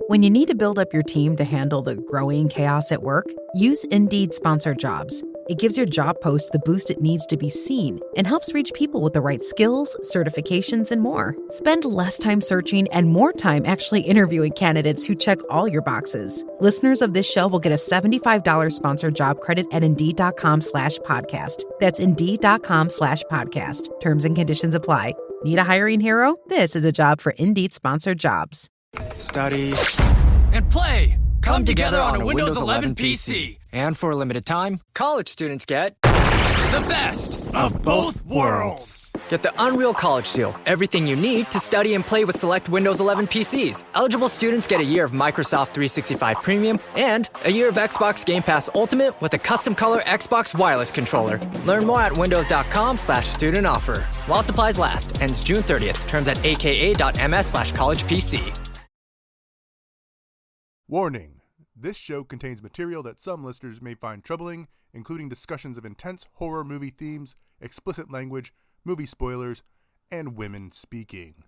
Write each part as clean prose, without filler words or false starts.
When you need to build up your team to handle the growing chaos at work, use Indeed Sponsored Jobs. It gives your job post the boost it needs to be seen and helps reach people with the right skills, certifications, and more. Spend less time searching and more time actually interviewing candidates who check all your boxes. Listeners of this show will get a $75 sponsored job credit at Indeed.com/podcast. That's Indeed.com/podcast. Terms and conditions apply. Need a hiring hero? This is a job for Indeed Sponsored Jobs. Study and play come together on a Windows 11 PC. And for a limited time, college students get the best of both worlds. Get the Unreal College Deal. Everything you need to study and play with select Windows 11 PCs. Eligible students get a year of Microsoft 365 Premium and a year of Xbox Game Pass Ultimate with a custom color Xbox wireless controller. Learn more at windows.com/student offer. While supplies last. Ends June 30th. Terms at aka.ms/collegepc. Warning. This show contains material that some listeners may find troubling, including discussions of intense horror movie themes, explicit language, movie spoilers, and women speaking.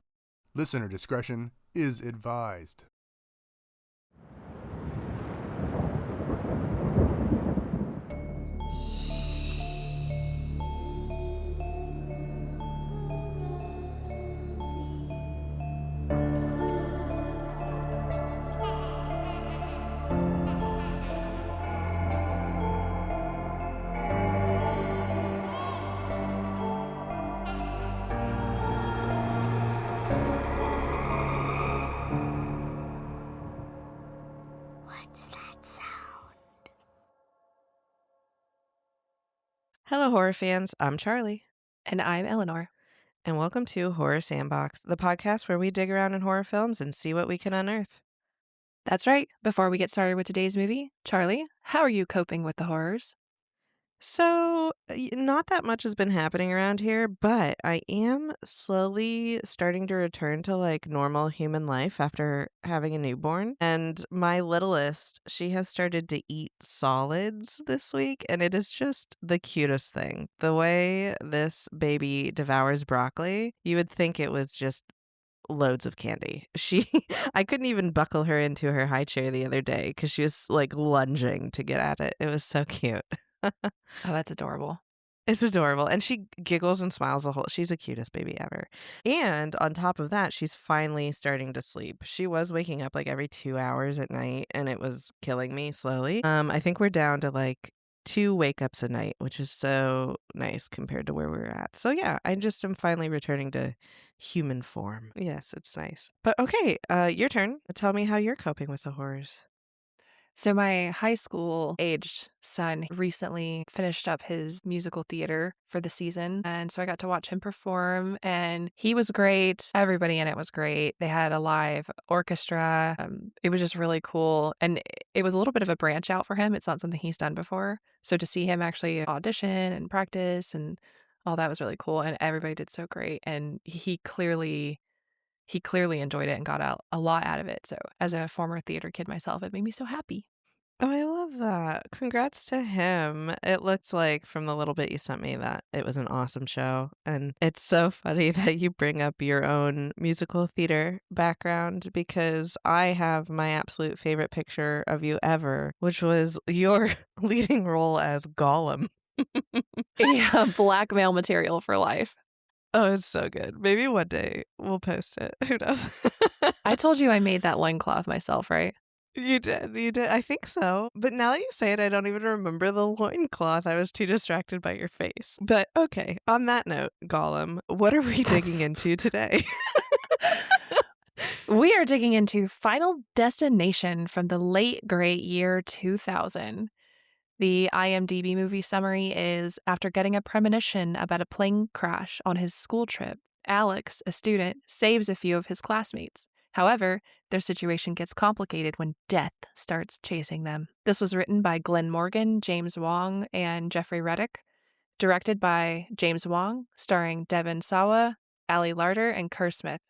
Listener discretion is advised. Hello, horror fans. I'm Charlie. And I'm Eleanor. And welcome to Horror Sandbox, the podcast where we dig around in horror films and see what we can unearth. That's right. Before we get started with today's movie, Charlie, how are you coping with the horrors? So, not that much has been happening around here, but I am slowly starting to return to normal human life after having a newborn. And my littlest, she has started to eat solids this week, and it is just the cutest thing. The way this baby devours broccoli, you would think it was just loads of candy. I couldn't even buckle her into her high chair the other day because she was lunging to get at it. It was so cute. Oh, that's adorable. It's adorable. And she giggles and smiles she's the cutest baby ever. And on top of that, she's finally starting to sleep. She was waking up every 2 hours at night, and it was killing me slowly. I think we're down to 2 wake ups a night, which is so nice compared to where we were at. So yeah, I just am finally returning to human form. Yes, it's nice. But okay, your turn. Tell me how you're coping with the horrors. So my high school aged son recently finished up his musical theater for the season. And so I got to watch him perform, and he was great. Everybody in it was great. They had a live orchestra. It was just really cool. And it was a little bit of a branch out for him. It's not something he's done before. So to see him actually audition and practice and all that was really cool. And everybody did so great. And he clearly enjoyed it and got out a lot out of it. So as a former theater kid myself, it made me so happy. Oh, I love that. Congrats to him. It looks like from the little bit you sent me that it was an awesome show. And it's so funny that you bring up your own musical theater background because I have my absolute favorite picture of you ever, which was your leading role as Gollum. Yeah, blackmail material for life. Oh, it's so good. Maybe one day we'll post it. Who knows? I told you I made that loincloth myself, right? You did. I think so. But now that you say it, I don't even remember the loincloth. I was too distracted by your face. But okay, on that note, Gollum, what are we digging into today? We are digging into Final Destination from the late great year 2000. The IMDb movie summary is, after getting a premonition about a plane crash on his school trip, Alex, a student, saves a few of his classmates. However, their situation gets complicated when death starts chasing them. This was written by Glenn Morgan, James Wong, and Jeffrey Reddick. Directed by James Wong, starring Devon Sawa, Ali Larder, and Kerr Smith.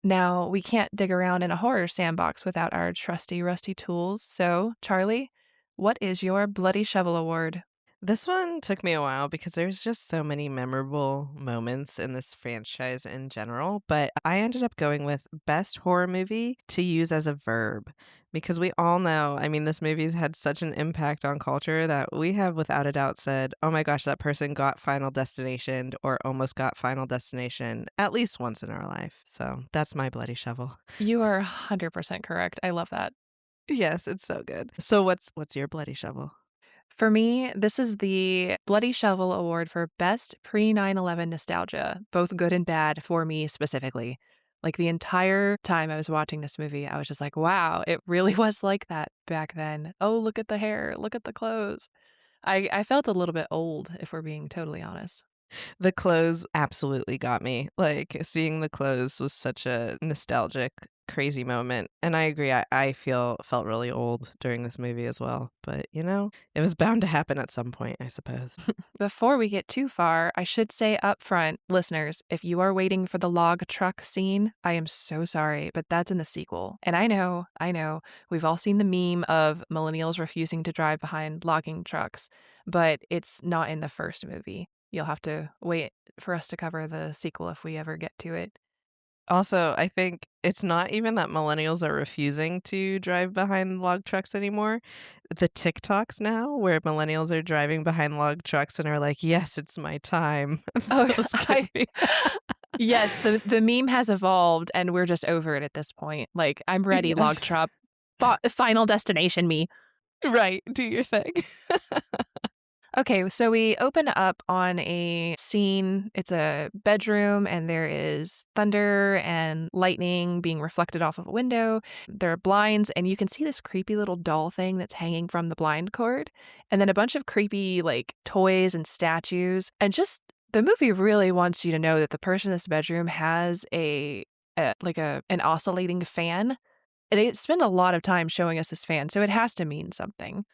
Now, we can't dig around in a horror sandbox without our trusty, rusty tools. So, Charlie, what is your Bloody Shovel Award? This one took me a while because there's just so many memorable moments in this franchise in general, but I ended up going with best horror movie to use as a verb because we all know, I mean, this movie's had such an impact on culture that we have without a doubt said, oh my gosh, that person got Final Destination or almost got Final Destination at least once in our life. So that's my bloody shovel. You are 100% correct. I love that. Yes, it's so good. So what's your bloody shovel? For me, this is the Bloody Shovel Award for Best Pre 9/11 Nostalgia, both good and bad for me specifically. Like the entire time I was watching this movie, I was just like, wow, it really was like that back then. Oh, look at the hair, look at the clothes. I felt a little bit old, if we're being totally honest. The clothes absolutely got me. Like, seeing the clothes was such a nostalgic, crazy moment. And I agree, I felt really old during this movie as well. But, you know, it was bound to happen at some point, I suppose. Before we get too far, I should say up front, listeners, if you are waiting for the log truck scene, I am so sorry, but that's in the sequel. And I know, we've all seen the meme of millennials refusing to drive behind logging trucks, but it's not in the first movie. You'll have to wait for us to cover the sequel if we ever get to it. Also, I think it's not even that millennials are refusing to drive behind log trucks anymore. The TikToks now, where millennials are driving behind log trucks and are like, yes, it's my time. Oh, Those could be- yes, the meme has evolved and we're just over it at this point. Like, I'm ready, Yes. log truck. Final Destination me. Right, do your thing. Okay, so we open up on a scene. It's a bedroom, and there is thunder and lightning being reflected off of a window. There are blinds, and you can see this creepy little doll thing that's hanging from the blind cord. And then a bunch of creepy, like, toys and statues. And just the movie really wants you to know that the person in this bedroom has an oscillating fan. They spend a lot of time showing us this fan, so it has to mean something.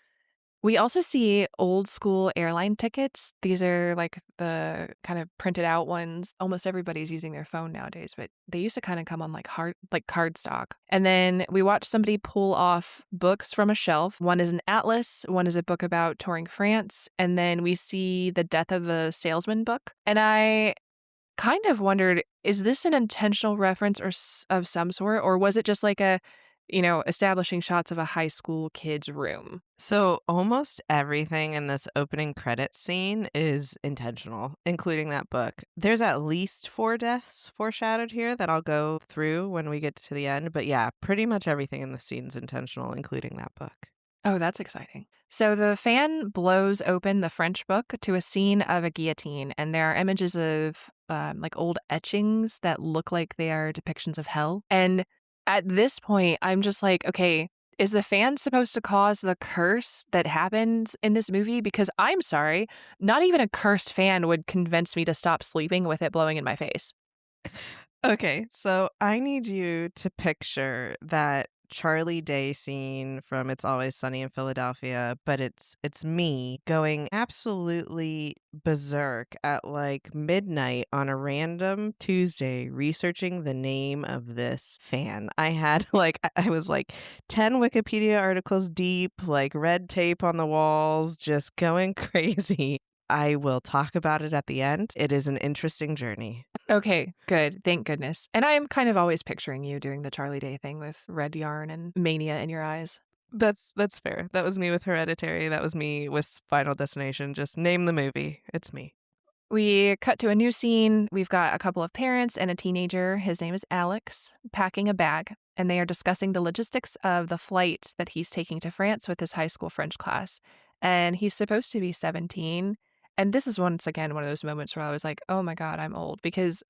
We also see old school airline tickets. These are like the kind of printed out ones. Almost everybody's using their phone nowadays, but they used to kind of come on like cardstock. And then we watch somebody pull off books from a shelf. One is an atlas, one is a book about touring France, and then we see the Death of the Salesman book. And I kind of wondered, is this an intentional reference of some sort, or was it just like establishing shots of a high school kid's room? So almost everything in this opening credits scene is intentional, including that book. There's at least 4 deaths foreshadowed here that I'll go through when we get to the end. But yeah, pretty much everything in the scene's intentional, including that book. Oh, that's exciting. So the fan blows open the French book to a scene of a guillotine, and there are images of like old etchings that look like they are depictions of hell. And at this point, I'm just like, okay, is the fan supposed to cause the curse that happens in this movie? Because I'm sorry, not even a cursed fan would convince me to stop sleeping with it blowing in my face. Okay, so I need you to picture that Charlie Day scene from It's Always Sunny in Philadelphia, but it's me going absolutely berserk at like midnight on a random Tuesday researching the name of this fan. I had I was like 10 Wikipedia articles deep, like red tape on the walls, just going crazy. I will talk about it at the end. It is an interesting journey. Okay, good. Thank goodness. And I'm kind of always picturing you doing the Charlie Day thing with red yarn and mania in your eyes. That's fair. That was me with Hereditary. That was me with Final Destination. Just name the movie. It's me. We cut to a new scene. We've got a couple of parents and a teenager. His name is Alex, packing a bag, and they are discussing the logistics of the flight that he's taking to France with his high school French class. And he's supposed to be 17. And this is once again one of those moments where I was like, oh my God, I'm old, because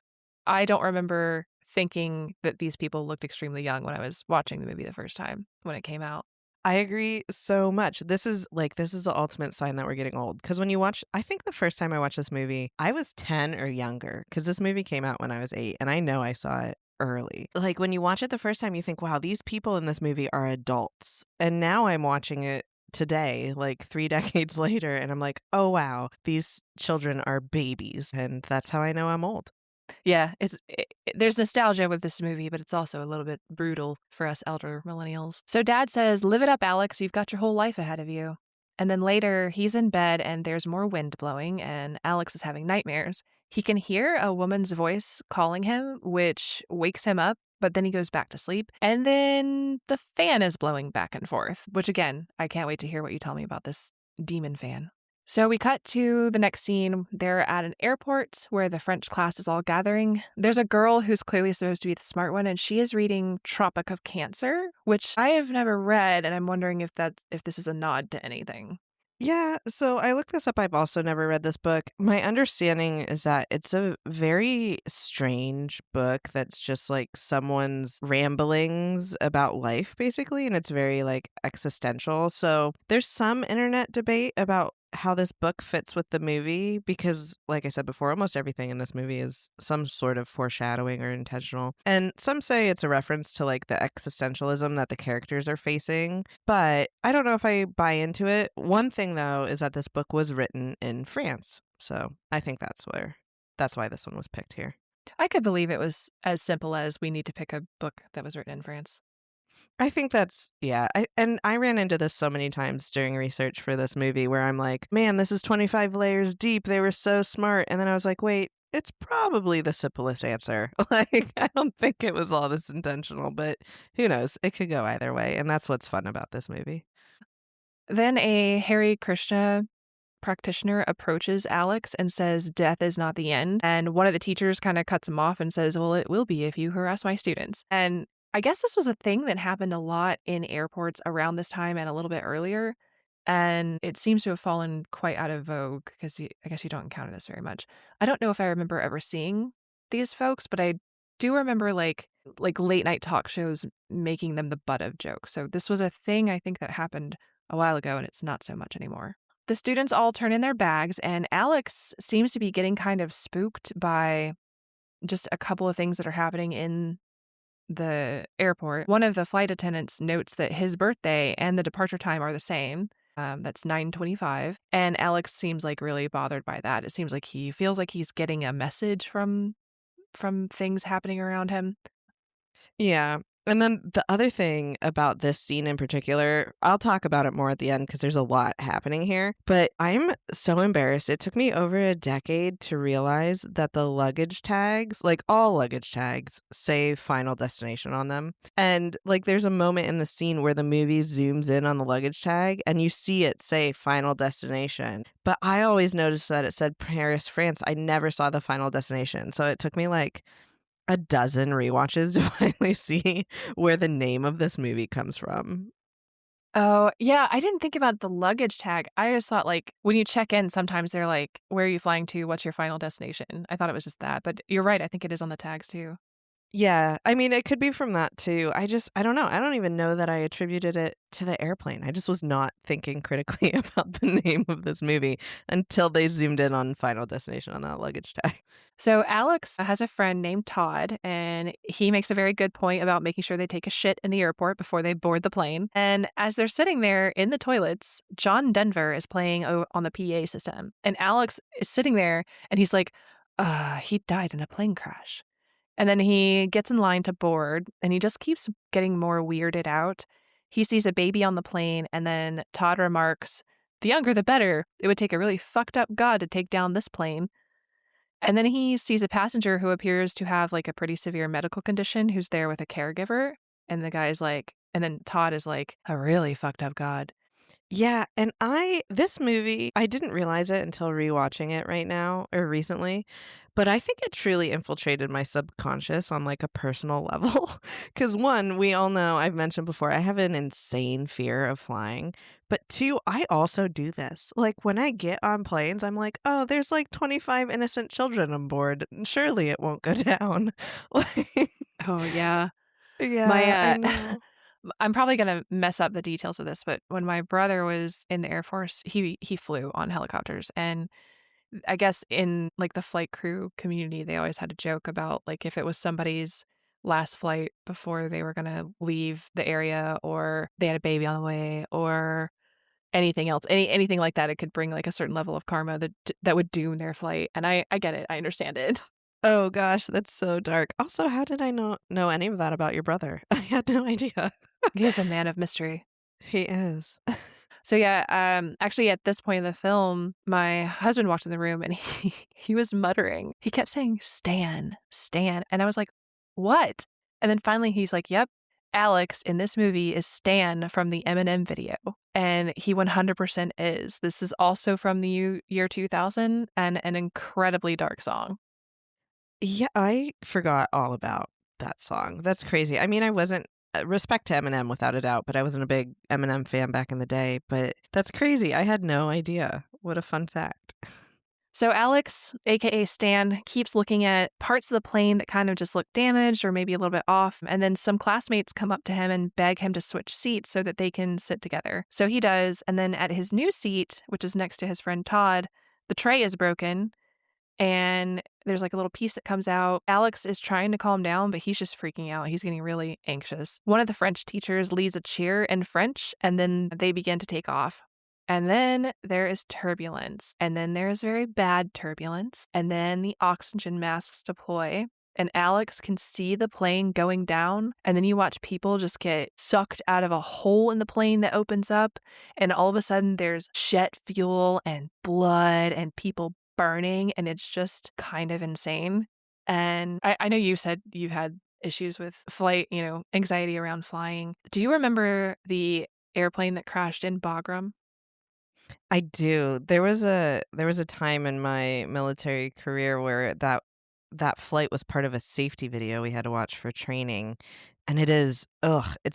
I don't remember thinking that these people looked extremely young when I was watching the movie the first time when it came out. I agree so much. This is the ultimate sign that we're getting old. Because when you watch, I think the first time I watched this movie, I was 10 or younger, because this movie came out when I was 8, and I know I saw it early. Like when you watch it the first time, you think, wow, these people in this movie are adults. And now I'm watching it today, like 3 decades later, and I'm like, oh wow, these children are babies, and that's how I know I'm old. Yeah, there's nostalgia with this movie, but it's also a little bit brutal for us elder millennials. So Dad says, live it up, Alex. You've got your whole life ahead of you. And then later, he's in bed and there's more wind blowing, and Alex is having nightmares. He can hear a woman's voice calling him, which wakes him up, but then he goes back to sleep. And then the fan is blowing back and forth, which again, I can't wait to hear what you tell me about this demon fan. So we cut to the next scene. They're at an airport where the French class is all gathering. There's a girl who's clearly supposed to be the smart one, and she is reading Tropic of Cancer, which I have never read, and I'm wondering if this is a nod to anything. Yeah, so I looked this up. I've also never read this book. My understanding is that it's a very strange book that's just like someone's ramblings about life, basically, and it's very like existential. So there's some internet debate about how this book fits with the movie because, like I said before, almost everything in this movie is some sort of foreshadowing or intentional. And some say it's a reference to like the existentialism that the characters are facing, but I don't know if I buy into it. One thing though is that this book was written in France. So I think that's why this one was picked here. I could believe it was as simple as we need to pick a book that was written in France. I think that's, yeah. I ran into this so many times during research for this movie where I'm like, man, this is 25 layers deep. They were so smart. And then I was like, wait, it's probably the simplest answer. Like, I don't think it was all this intentional, but who knows? It could go either way. And that's what's fun about this movie. Then a Hare Krishna practitioner approaches Alex and says death is not the end. And one of the teachers kind of cuts him off and says, well, it will be if you harass my students. And I guess this was a thing that happened a lot in airports around this time and a little bit earlier. And it seems to have fallen quite out of vogue because I guess you don't encounter this very much. I don't know if I remember ever seeing these folks, but I do remember like late night talk shows making them the butt of jokes. So this was a thing I think that happened a while ago, and it's not so much anymore. The students all turn in their bags, and Alex seems to be getting kind of spooked by just a couple of things that are happening in the airport. One of the flight attendants notes that his birthday and the departure time are the same. That's 9:25. And Alex seems like really bothered by that. It seems like he feels like he's getting a message from things happening around him. Yeah. And then the other thing about this scene in particular, I'll talk about it more at the end because there's a lot happening here, but I'm so embarrassed. It took me over a decade to realize that the luggage tags, like all luggage tags, say Final Destination on them. And like there's a moment in the scene where the movie zooms in on the luggage tag and you see it say Final Destination. But I always noticed that it said Paris, France. I never saw the Final Destination. So it took me like a dozen rewatches to finally see where the name of this movie comes from. Oh, yeah. I didn't think about the luggage tag. I just thought like when you check in, sometimes they're like, where are you flying to? What's your final destination? I thought it was just that. But you're right. I think it is on the tags too. Yeah, I mean, it could be from that too. I don't know. I don't even know that I attributed it to the airplane. I just was not thinking critically about the name of this movie until they zoomed in on Final Destination on that luggage tag. So Alex has a friend named Todd, and he makes a very good point about making sure they take a shit in the airport before they board the plane. And as they're sitting there in the toilets, John Denver is playing on the PA system. And Alex is sitting there, and he's like, he died in a plane crash. And then he gets in line to board, and he just keeps getting more weirded out. He sees a baby on the plane, and then Todd remarks, the younger the better. It would take a really fucked up god to take down this plane. And then he sees a passenger who appears to have like a pretty severe medical condition who's there with a caregiver. And the guy's like, and then Todd is like, a really fucked up god. Yeah, and this movie, I didn't realize it until rewatching it right now or recently, but I think it truly infiltrated my subconscious on like a personal level. Because one, we all know, I've mentioned before, I have an insane fear of flying. But two, I also do this. Like when I get on planes, I'm like, oh, there's like 25 innocent children on board. Surely it won't go down. Like, Oh, yeah. yeah, My I know. I'm probably going to mess up the details of this, but when my brother was in the Air Force, he flew on helicopters. And I guess in like the flight crew community, they always had a joke about like if it was somebody's last flight before they were going to leave the area, or they had a baby on the way, or anything else, anything like that, it could bring like a certain level of karma that would doom their flight. And I get it. I understand it. Oh gosh, that's so dark. Also, how did I not know any of that about your brother? I had no idea. He is a man of mystery. He is. So yeah, actually at this point in the film, my husband walked in the room and he was muttering. He kept saying, "Stan, Stan." And I was like, "What?" And then finally he's like, "Yep, Alex in this movie is Stan from the Eminem video." And he 100% is. This is also from the year 2000 and an incredibly dark song. Yeah, I forgot all about that song. That's crazy. I mean, I wasn't respect to Eminem without a doubt, but I wasn't a big Eminem fan back in the day. But that's crazy. I had no idea. What a fun fact. So Alex, aka Stan, keeps looking at parts of the plane that kind of just look damaged or maybe a little bit off. And then some classmates come up to him and beg him to switch seats so that they can sit together. So he does. And then at his new seat, which is next to his friend Todd, the tray is broken and there's like a little piece that comes out. Alex is trying to calm down, but he's just freaking out. He's getting really anxious. One of the French teachers leads a cheer in French, and then they begin to take off. And then there is turbulence, and then there's very bad turbulence, and then the oxygen masks deploy, and Alex can see the plane going down, and then you watch people just get sucked out of a hole in the plane that opens up, and all of a sudden there's jet fuel and blood and people burning, and it's just kind of insane. And I know you said you've had issues with flight, anxiety around flying. Do you remember the airplane that crashed in Bagram? I do. There was a time in my military career where that flight was part of a safety video we had to watch for training, and it's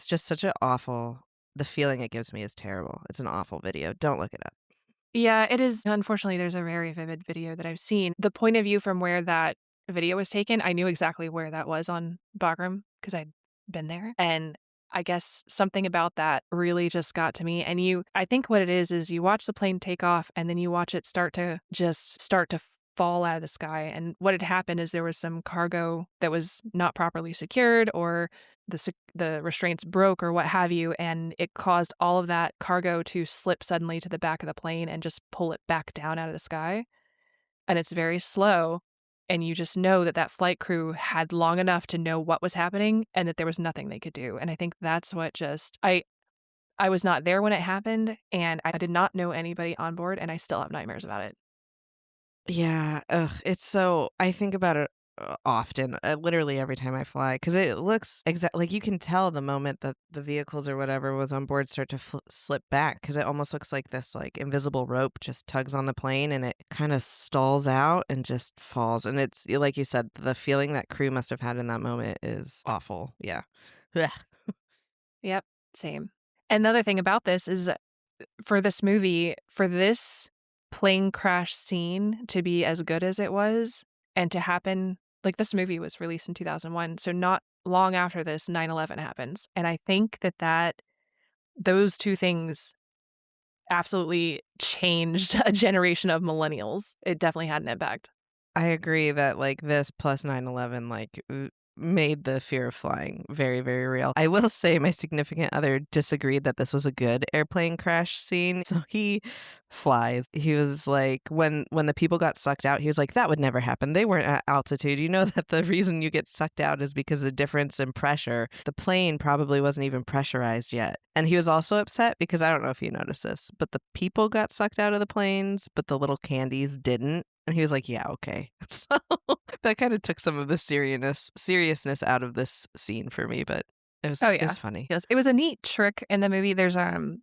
just such an awful. The feeling it gives me is terrible. It's an awful video. Don't look it up. Yeah, it is. Unfortunately, there's a very vivid video that I've seen. The point of view from where that video was taken, I knew exactly where that was on Bagram because I'd been there. And I guess something about that really just got to me. And I think what it is you watch the plane take off and then you watch it start to fall out of the sky. And what had happened is there was some cargo that was not properly secured, or the restraints broke or what have you, and it caused all of that cargo to slip suddenly to the back of the plane and just pull it back down out of the sky. And it's very slow, and you just know that flight crew had long enough to know what was happening and that there was nothing they could do. And I think that's what I was not there when it happened, and I did not know anybody on board, and I still have nightmares about it. Yeah, it's so I think about it often, literally every time I fly, because it looks like you can tell the moment that the vehicles or whatever was on board start to slip back, because it almost looks like this like invisible rope just tugs on the plane and it kind of stalls out and just falls. And it's like you said, the feeling that crew must have had in that moment is awful. Yeah. Ugh. Yep, same. Another thing about this is for this movie, for this plane crash scene to be as good as it was and to happen, like this movie was released in 2001, so not long after this 9/11 happens. And I think that those two things absolutely changed a generation of millennials. It definitely had an impact. I agree that like this plus 9/11 made the fear of flying very, very real. I will say my significant other disagreed that this was a good airplane crash scene. So he flies. He was like, when the people got sucked out, he was like, that would never happen. They weren't at altitude. You know that the reason you get sucked out is because of the difference in pressure. The plane probably wasn't even pressurized yet. And he was also upset because I don't know if you noticed this, but the people got sucked out of the planes, but the little candies didn't. And he was like, yeah, okay. So that kind of took some of the seriousness out of this scene for me, but it was, it was funny. Yes, it was a neat trick in the movie. There's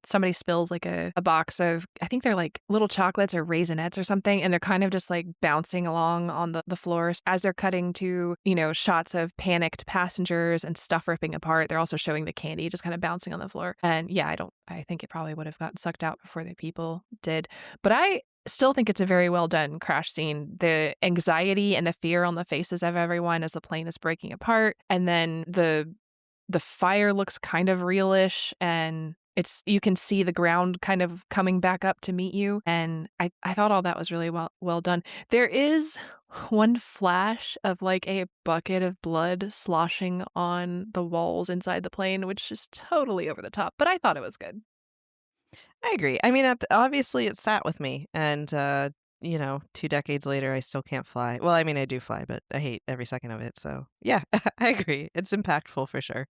somebody spills like a box of, I think they're like little chocolates or raisinets or something, and they're kind of just like bouncing along on the floors as they're cutting to, shots of panicked passengers and stuff ripping apart. They're also showing the candy just kind of bouncing on the floor. And yeah, I think it probably would have gotten sucked out before the people did. But I still think it's a very well done crash scene. The anxiety and the fear on the faces of everyone as the plane is breaking apart, and then the fire looks kind of realish, and you can see the ground kind of coming back up to meet you. And I thought all that was really well done. There is one flash of like a bucket of blood sloshing on the walls inside the plane, which is totally over the top, but I thought it was good. I agree. I mean, obviously it sat with me, and 2 decades later, I still can't fly. Well, I mean, I do fly, but I hate every second of it. So yeah, I agree. It's impactful for sure.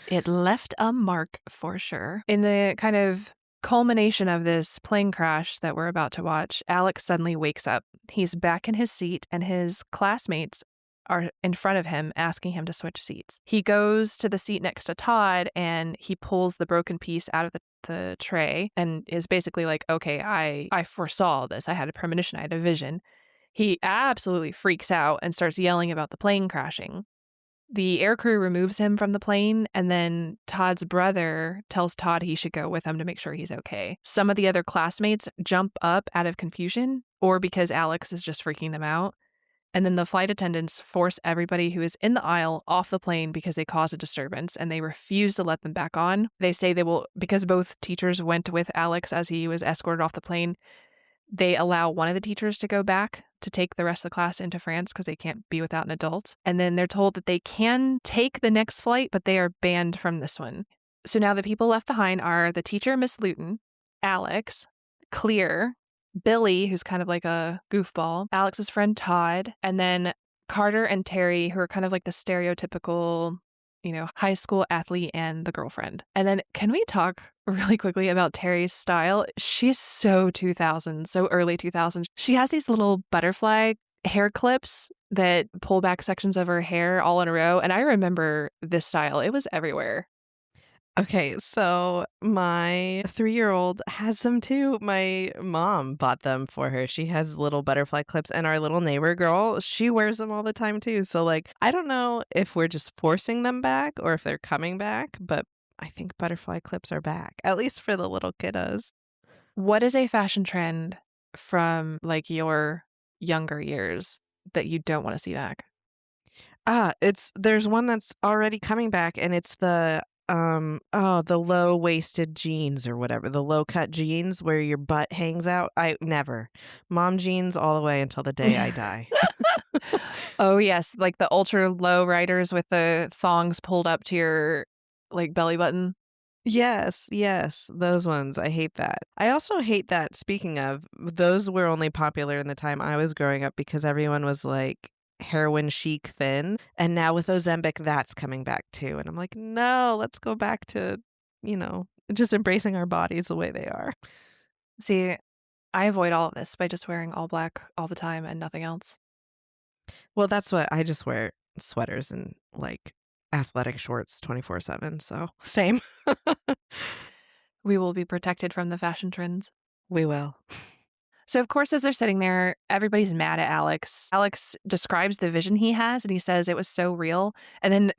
It left a mark for sure. In the kind of culmination of this plane crash that we're about to watch, Alex suddenly wakes up. He's back in his seat, and his classmates are in front of him asking him to switch seats. He goes to the seat next to Todd, and he pulls the broken piece out of the tray and is basically like, okay, I foresaw this. I had a premonition. I had a vision. He absolutely freaks out and starts yelling about the plane crashing. The aircrew removes him from the plane, and then Todd's brother tells Todd he should go with him to make sure he's okay. Some of the other classmates jump up out of confusion or because Alex is just freaking them out. And then the flight attendants force everybody who is in the aisle off the plane because they caused a disturbance, and they refuse to let them back on. They say they will, because both teachers went with Alex as he was escorted off the plane, they allow one of the teachers to go back to take the rest of the class into France because they can't be without an adult. And then they're told that they can take the next flight, but they are banned from this one. So now the people left behind are the teacher, Miss Luton, Alex, Clear, Billy, who's kind of like a goofball, Alex's friend Todd, and then Carter and Terry, who are kind of like the stereotypical, high school athlete and the girlfriend. And then can we talk really quickly about Terry's style? She's so 2000s, so early 2000s. She has these little butterfly hair clips that pull back sections of her hair all in a row. And I remember this style. It was everywhere. Okay, so my 3-year-old has them too. My mom bought them for her. She has little butterfly clips, and our little neighbor girl, she wears them all the time too. So I don't know if we're just forcing them back or if they're coming back, but I think butterfly clips are back, at least for the little kiddos. What is a fashion trend from your younger years that you don't want to see back? There's one that's already coming back, and it's the low-waisted jeans or whatever, the low-cut jeans where your butt hangs out. Mom jeans all the way until the day I die. Oh, yes. Like the ultra low riders with the thongs pulled up to your belly button. Yes, those ones. I hate that. I also hate that, speaking of, those were only popular in the time I was growing up because everyone was heroin chic thin, and now with Ozempic that's coming back too, and I'm like, no, let's go back to just embracing our bodies the way they are. See, I avoid all of this by just wearing all black all the time and nothing else. Well, that's what I just wear, sweaters and athletic shorts 24/7, so same. We will be protected from the fashion trends. We will. So, of course, as they're sitting there, everybody's mad at Alex. Alex describes the vision he has, and he says it was so real. And then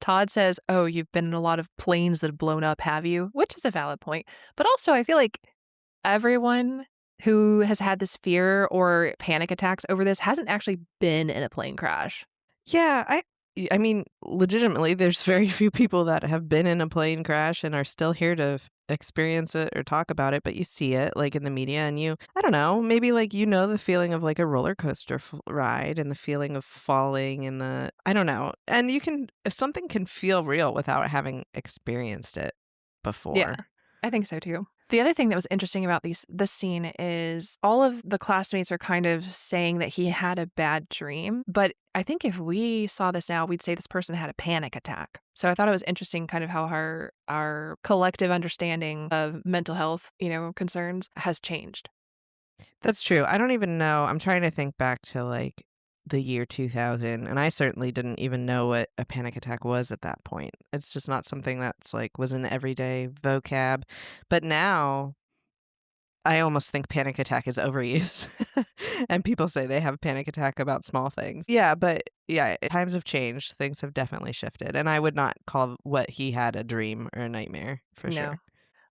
Todd says, oh, you've been in a lot of planes that have blown up, have you? Which is a valid point. But also, I feel like everyone who has had this fear or panic attacks over this hasn't actually been in a plane crash. Yeah, I mean, legitimately, there's very few people that have been in a plane crash and are still here to experience it or talk about it, but you see it in the media, and I don't know, maybe the feeling of a roller coaster ride and the feeling of falling and I don't know. And something can feel real without having experienced it before. Yeah, I think so too. The other thing that was interesting about this scene is all of the classmates are kind of saying that he had a bad dream. But I think if we saw this now, we'd say this person had a panic attack. So I thought it was interesting kind of how our collective understanding of mental health, concerns has changed. That's true. I don't even know. I'm trying to think back to the year 2000, and I certainly didn't even know what a panic attack was at that point. It's just not something that's was an everyday vocab. But now I almost think panic attack is overused. And people say they have a panic attack about small things. Yeah, but times have changed. Things have definitely shifted. And I would not call what he had a dream or a nightmare for sure.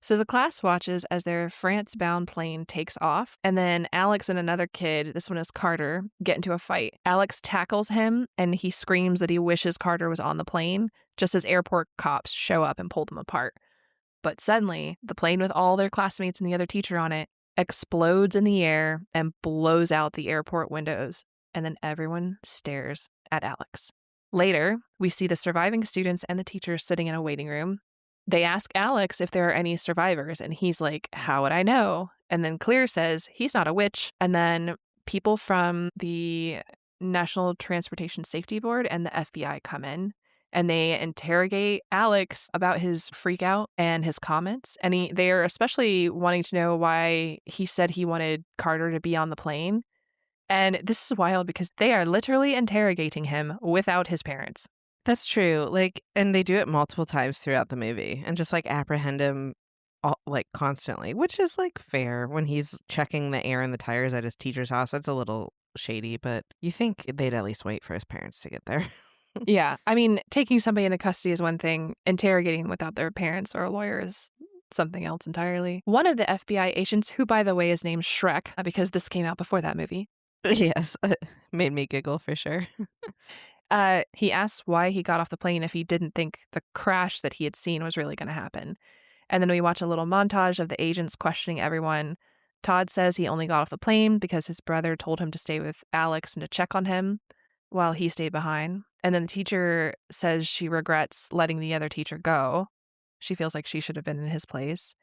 So the class watches as their France-bound plane takes off, and then Alex and another kid, this one is Carter, get into a fight. Alex tackles him, and he screams that he wishes Carter was on the plane, just as airport cops show up and pull them apart. But suddenly, the plane with all their classmates and the other teacher on it explodes in the air and blows out the airport windows, and then everyone stares at Alex. Later, we see the surviving students and the teachers sitting in a waiting room. They ask Alex if there are any survivors, and he's like, how would I know? And then Clear says he's not a witch. And then people from the National Transportation Safety Board and the FBI come in, and they interrogate Alex about his freak out and his comments. And they are especially wanting to know why he said he wanted Carter to be on the plane. And this is wild because they are literally interrogating him without his parents. That's true. Like, and they do it multiple times throughout the movie and just like apprehend him like constantly, which is like fair when he's checking the air in the tires at his teacher's house. That's a little shady, but you think they'd at least wait for his parents to get there. Yeah. I mean, taking somebody into custody is one thing. Interrogating without their parents or a lawyer is something else entirely. One of the FBI agents, who, by the way, is named Shrek, because this came out before that movie. Yes. Made me giggle for sure. He asks why he got off the plane if he didn't think the crash that he had seen was really going to happen. And then we watch a little montage of the agents questioning everyone. Todd says he only got off the plane because his brother told him to stay with Alex and to check on him while he stayed behind. And then the teacher says she regrets letting the other teacher go. She feels like she should have been in his place.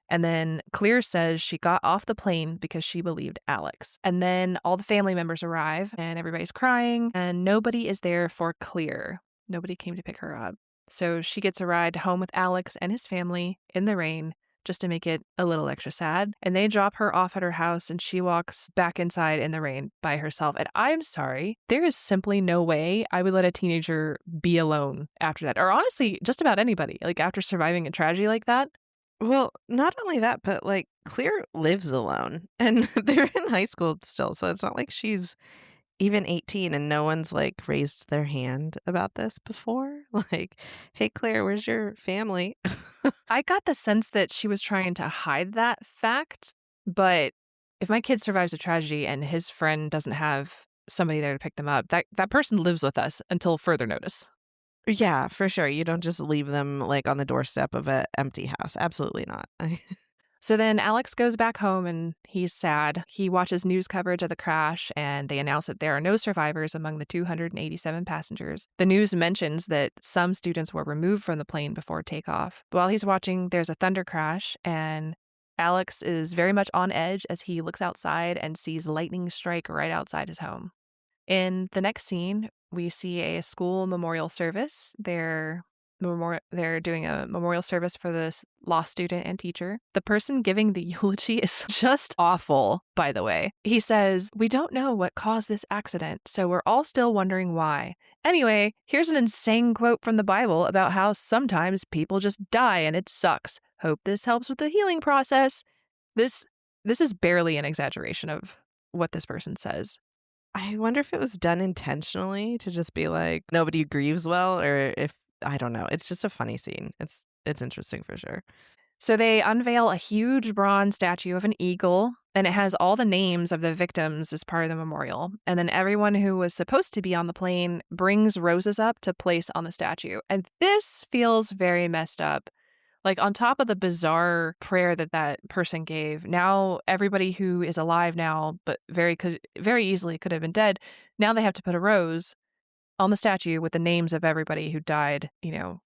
And then Clear says she got off the plane because she believed Alex. And then all the family members arrive and everybody's crying and nobody is there for Clear. Nobody came to pick her up. So she gets a ride home with Alex and his family in the rain just to make it a little extra sad. And they drop her off at her house and she walks back inside in the rain by herself. And I'm sorry, there is simply no way I would let a teenager be alone after that. Or honestly, just about anybody, like after surviving a tragedy like that. Well, not only that, but like Clear lives alone and they're in high school still. So it's not like she's even 18 and no one's like raised their hand about this before. Like, hey, Claire, where's your family? I got the sense that she was trying to hide that fact. But if my kid survives a tragedy and his friend doesn't have somebody there to pick them up, that person lives with us until further notice. Yeah, for sure. You don't just leave them like on the doorstep of an empty house. Absolutely not. So then Alex goes back home and he's sad. He watches news coverage of the crash and they announce that there are no survivors among the 287 passengers. The news mentions that some students were removed from the plane before takeoff. But while he's watching, there's a thunder crash and Alex is very much on edge as he looks outside and sees lightning strike right outside his home. In the next scene, we see a school memorial service. They're doing a memorial service for this lost student and teacher. The person giving the eulogy is just awful, by the way. He says, "We don't know what caused this accident, so we're all still wondering why. Anyway, here's an insane quote from the Bible about how sometimes people just die and it sucks. Hope this helps with the healing process." This is barely an exaggeration of what this person says. I wonder if it was done intentionally to just be like, nobody grieves well, or if, I don't know. It's just a funny scene. It's interesting for sure. So they unveil a huge bronze statue of an eagle, and it has all the names of the victims as part of the memorial. And then everyone who was supposed to be on the plane brings roses up to place on the statue. And this feels very messed up. Like on top of the bizarre prayer that person gave, now everybody who is alive now, but very easily could have been dead, now they have to put a rose on the statue with the names of everybody who died. You know,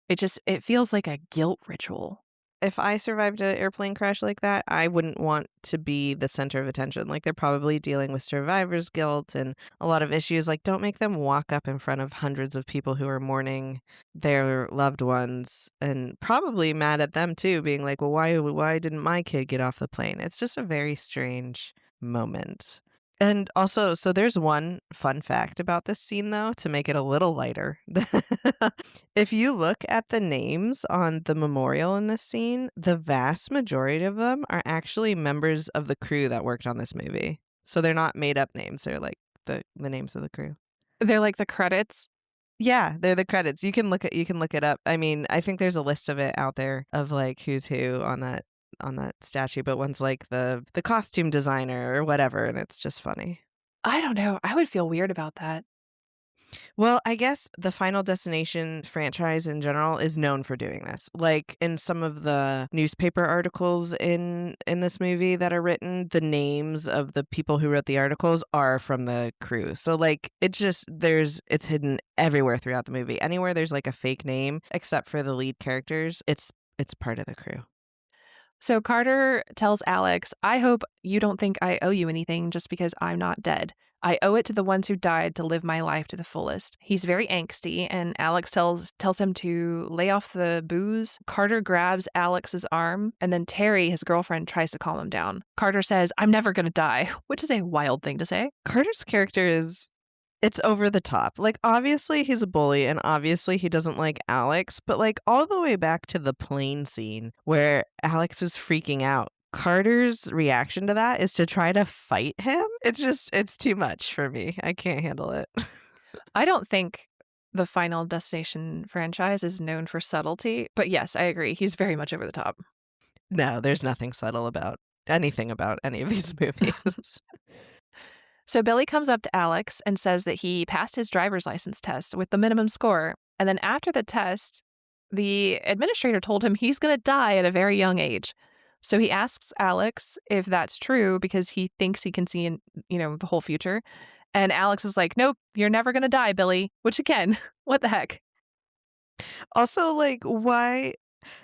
it feels like a guilt ritual. If I survived an airplane crash like that, I wouldn't want to be the center of attention. Like, they're probably dealing with survivor's guilt and a lot of issues. Like, don't make them walk up in front of hundreds of people who are mourning their loved ones and probably mad at them too, being like, well, why didn't my kid get off the plane? It's just a very strange moment. And also, so there's one fun fact about this scene, though, to make it a little lighter. If you look at the names on the memorial in this scene, the vast majority of them are actually members of the crew that worked on this movie. So they're not made up names. They're like the names of the crew. They're like the credits. Yeah, they're the credits. You can look it up. I mean, I think there's a list of it out there of like who's who on that statue, but one's like the costume designer or whatever, and it's just funny. I don't know. I would feel weird about that. Well, I guess the Final Destination franchise in general is known for doing this. Like in some of the newspaper articles in this movie that are written, the names of the people who wrote the articles are from the crew. So like it's hidden everywhere throughout the movie. Anywhere there's like a fake name, except for the lead characters, it's part of the crew. So Carter tells Alex, "I hope you don't think I owe you anything just because I'm not dead. I owe it to the ones who died to live my life to the fullest. He's very angsty, and Alex tells him to lay off the booze. Carter grabs Alex's arm, and then Terry, his girlfriend, tries to calm him down. Carter says, "I'm never gonna die," which is a wild thing to say. Carter's character it's over the top. Like, obviously he's a bully and obviously he doesn't like Alex, but like all the way back to the plane scene where Alex is freaking out, Carter's reaction to that is to try to fight him. It's too much for me. I can't handle it. I don't think the Final Destination franchise is known for subtlety, but yes, I agree. He's very much over the top. No, there's nothing subtle about anything about any of these movies. So Billy comes up to Alex and says that he passed his driver's license test with the minimum score. And then after the test, the administrator told him he's going to die at a very young age. So he asks Alex if that's true because he thinks he can see in, the whole future. And Alex is like, "Nope, you're never going to die, Billy." Which again, what the heck? Also, like, why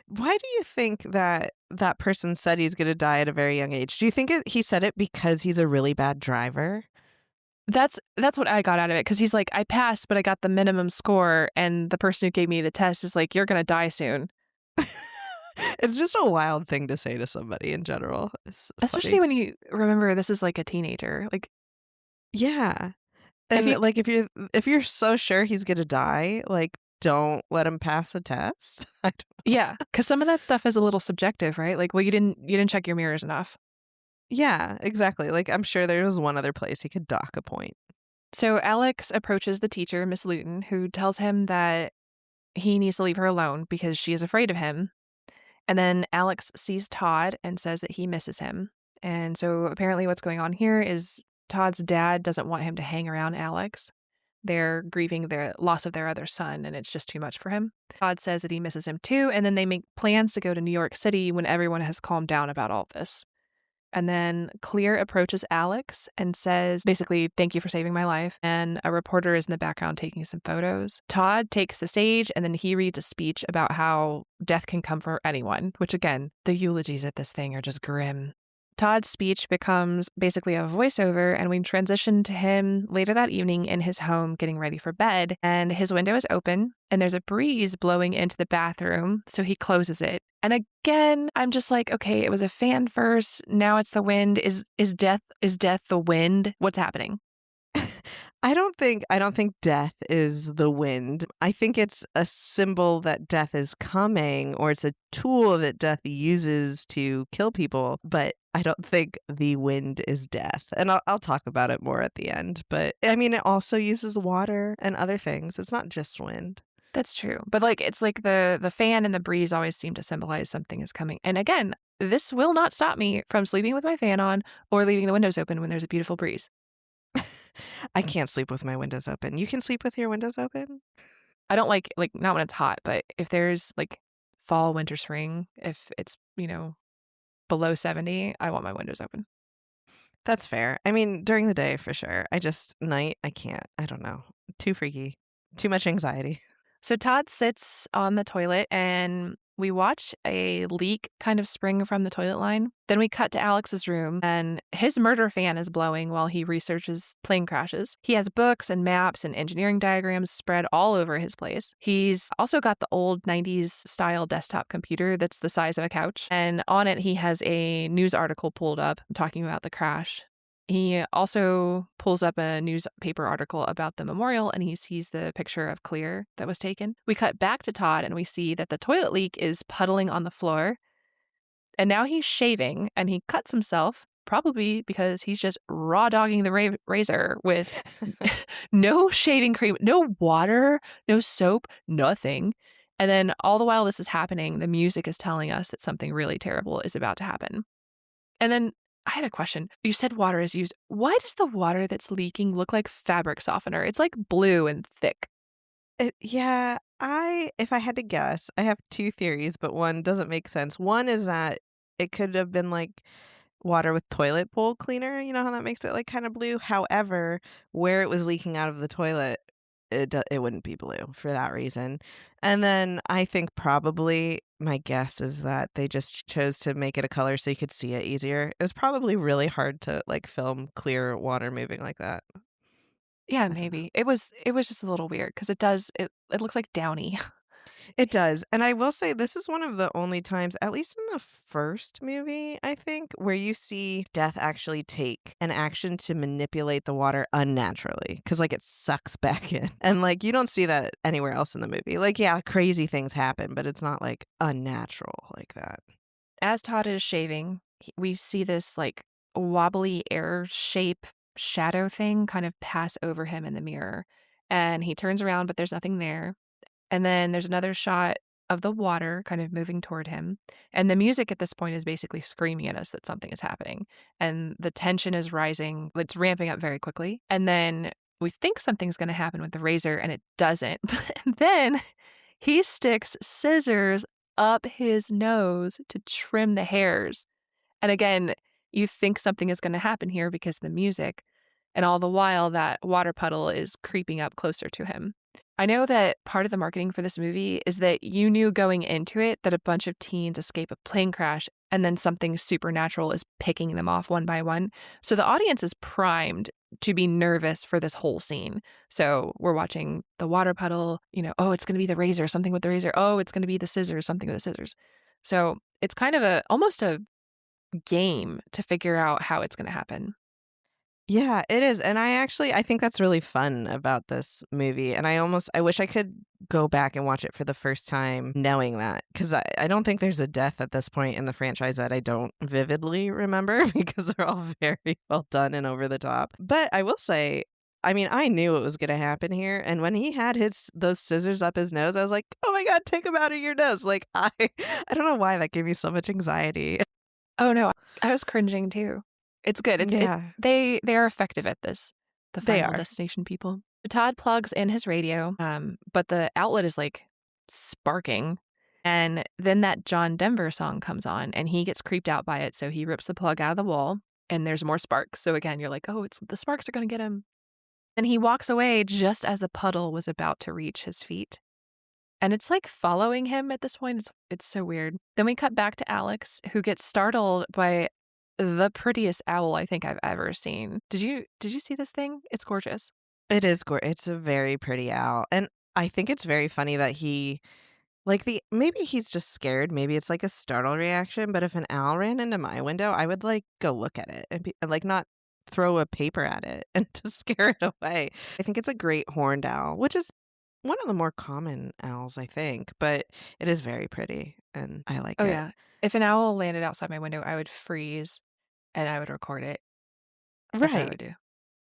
do you think that person said he's going to die at a very young age? Do you think he said it because he's a really bad driver? That's what I got out of it, because he's like, "I passed, but I got the minimum score," and the person who gave me the test is like, "You're going to die soon." It's just a wild thing to say to somebody in general. Especially when you remember this is like a teenager. Like, yeah. And if you're so sure he's going to die, like, don't let him pass a test. I don't know. Yeah, because some of that stuff is a little subjective, right? Like, well, you didn't check your mirrors enough. Yeah, exactly. Like, I'm sure there was one other place he could dock a point. So Alex approaches the teacher, Miss Luton, who tells him that he needs to leave her alone because she is afraid of him. And then Alex sees Todd and says that he misses him. And so apparently what's going on here is Todd's dad doesn't want him to hang around Alex. They're grieving the loss of their other son, and it's just too much for him. Todd says that he misses him too, and then they make plans to go to New York City when everyone has calmed down about all this. And then Clear approaches Alex and says, basically, "Thank you for saving my life." And a reporter is in the background taking some photos. Todd takes the stage and then he reads a speech about how death can come for anyone, which again, the eulogies at this thing are just grim. Todd's speech becomes basically a voiceover, and we transition to him later that evening in his home getting ready for bed, and his window is open, and there's a breeze blowing into the bathroom, so he closes it. And again, I'm just like, okay, it was a fan first, now it's the wind. Is death the wind? What's happening? I don't think death is the wind. I think it's a symbol that death is coming, or it's a tool that death uses to kill people. But I don't think the wind is death. And I'll talk about it more at the end. But I mean, it also uses water and other things. It's not just wind. That's true. But like, it's like the fan and the breeze always seem to symbolize something is coming. And again, this will not stop me from sleeping with my fan on or leaving the windows open when there's a beautiful breeze. I can't sleep with my windows open. You can sleep with your windows open? I don't like not when it's hot, but if there's like fall, winter, spring, if it's, below 70, I want my windows open. That's fair. I mean, during the day for sure. Night, I can't. I don't know. Too freaky. Too much anxiety. So Todd sits on the toilet and we watch a leak kind of spring from the toilet line. Then we cut to Alex's room and his murder fan is blowing while he researches plane crashes. He has books and maps and engineering diagrams spread all over his place. He's also got the old 90s style desktop computer that's the size of a couch. And on it, he has a news article pulled up talking about the crash. He also pulls up a newspaper article about the memorial and he sees the picture of Clear that was taken. We cut back to Todd and we see that the toilet leak is puddling on the floor. And now he's shaving and he cuts himself, probably because he's just raw dogging the razor with no shaving cream, no water, no soap, nothing. And then all the while this is happening, the music is telling us that something really terrible is about to happen. And then I had a question. You said water is used. Why does the water that's leaking look like fabric softener? It's like blue and thick. If I had to guess, I have two theories, but one doesn't make sense. One is that it could have been like water with toilet bowl cleaner. You know how that makes it like kind of blue? However, where it was leaking out of the toilet, it wouldn't be blue for that reason. And then I think probably my guess is that they just chose to make it a color so you could see it easier. It was probably really hard to like film clear water moving like that. Yeah, maybe. It was just a little weird because it looks like Downy. It does, and I will say this is one of the only times, at least in the first movie, I think, where you see Death actually take an action to manipulate the water unnaturally, because like, it sucks back in, and, like, you don't see that anywhere else in the movie. Like, yeah, crazy things happen, but it's not, like, unnatural like that. As Todd is shaving, we see this like wobbly air shape shadow thing kind of pass over him in the mirror. And he turns around, but there's nothing there. And then there's another shot of the water kind of moving toward him. And the music at this point is basically screaming at us that something is happening. And the tension is rising. It's ramping up very quickly. And then we think something's going to happen with the razor, and it doesn't. And then he sticks scissors up his nose to trim the hairs. And again, you think something is going to happen here because of the music. And all the while, that water puddle is creeping up closer to him. I know that part of the marketing for this movie is that you knew going into it that a bunch of teens escape a plane crash and then something supernatural is picking them off one by one. So the audience is primed to be nervous for this whole scene. So we're watching the water puddle, oh, it's going to be the razor, something with the razor. Oh, it's going to be the scissors, something with the scissors. So it's kind of almost a game to figure out how it's going to happen. Yeah, it is, and I think that's really fun about this movie, and I wish I could go back and watch it for the first time knowing that, because I don't think there's a death at this point in the franchise that I don't vividly remember because they're all very well done and over the top. But I will say, I mean, I knew it was going to happen here, and when he had those scissors up his nose, I was like, "Oh my God, take them out of your nose!" Like I don't know why that gave me so much anxiety. Oh no, I was cringing too. It's good. Yeah, They are effective at this. The they Final are. Destination people. Todd plugs in his radio, but the outlet is like sparking. And then that John Denver song comes on and he gets creeped out by it. So he rips the plug out of the wall and there's more sparks. So again, you're like, oh, the sparks are going to get him. And he walks away just as the puddle was about to reach his feet. And it's like following him at this point. It's so weird. Then we cut back to Alex, who gets startled by the prettiest owl I think I've ever seen. Did you see this thing? It's gorgeous. It is it's a very pretty owl, and I think it's very funny that maybe he's just scared, maybe it's like a startle reaction, but if an owl ran into my window, I would, like, go look at it and like, not throw a paper at it and to scare it away. I think it's a great horned owl, which is one of the more common owls, I think, but it is very pretty, and I like Oh it. yeah. If an owl landed outside my window, I would freeze and I would record it. That's what I Right. would do.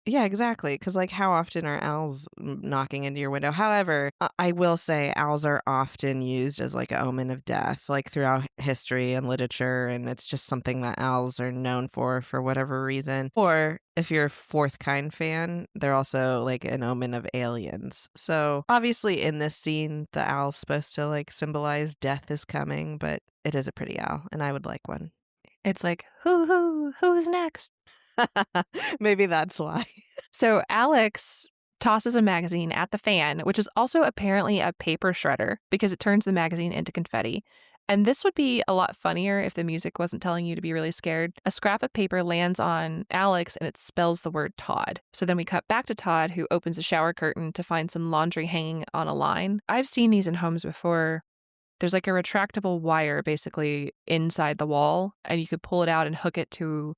Yeah, exactly. Because, like, how often are owls knocking into your window? However, I will say owls are often used as, like, an omen of death, like, throughout history and literature, and it's just something that owls are known for whatever reason. Or if you're a Fourth Kind fan, they're also, like, an omen of aliens. So, obviously, in this scene, the owl's supposed to, like, symbolize death is coming, but it is a pretty owl, and I would like one. It's like, who's next? Maybe that's why. So Alex tosses a magazine at the fan, which is also apparently a paper shredder because it turns the magazine into confetti. And this would be a lot funnier if the music wasn't telling you to be really scared. A scrap of paper lands on Alex and it spells the word Todd. So then we cut back to Todd, who opens a shower curtain to find some laundry hanging on a line. I've seen these in homes before. There's like a retractable wire basically inside the wall, and you could pull it out and hook it to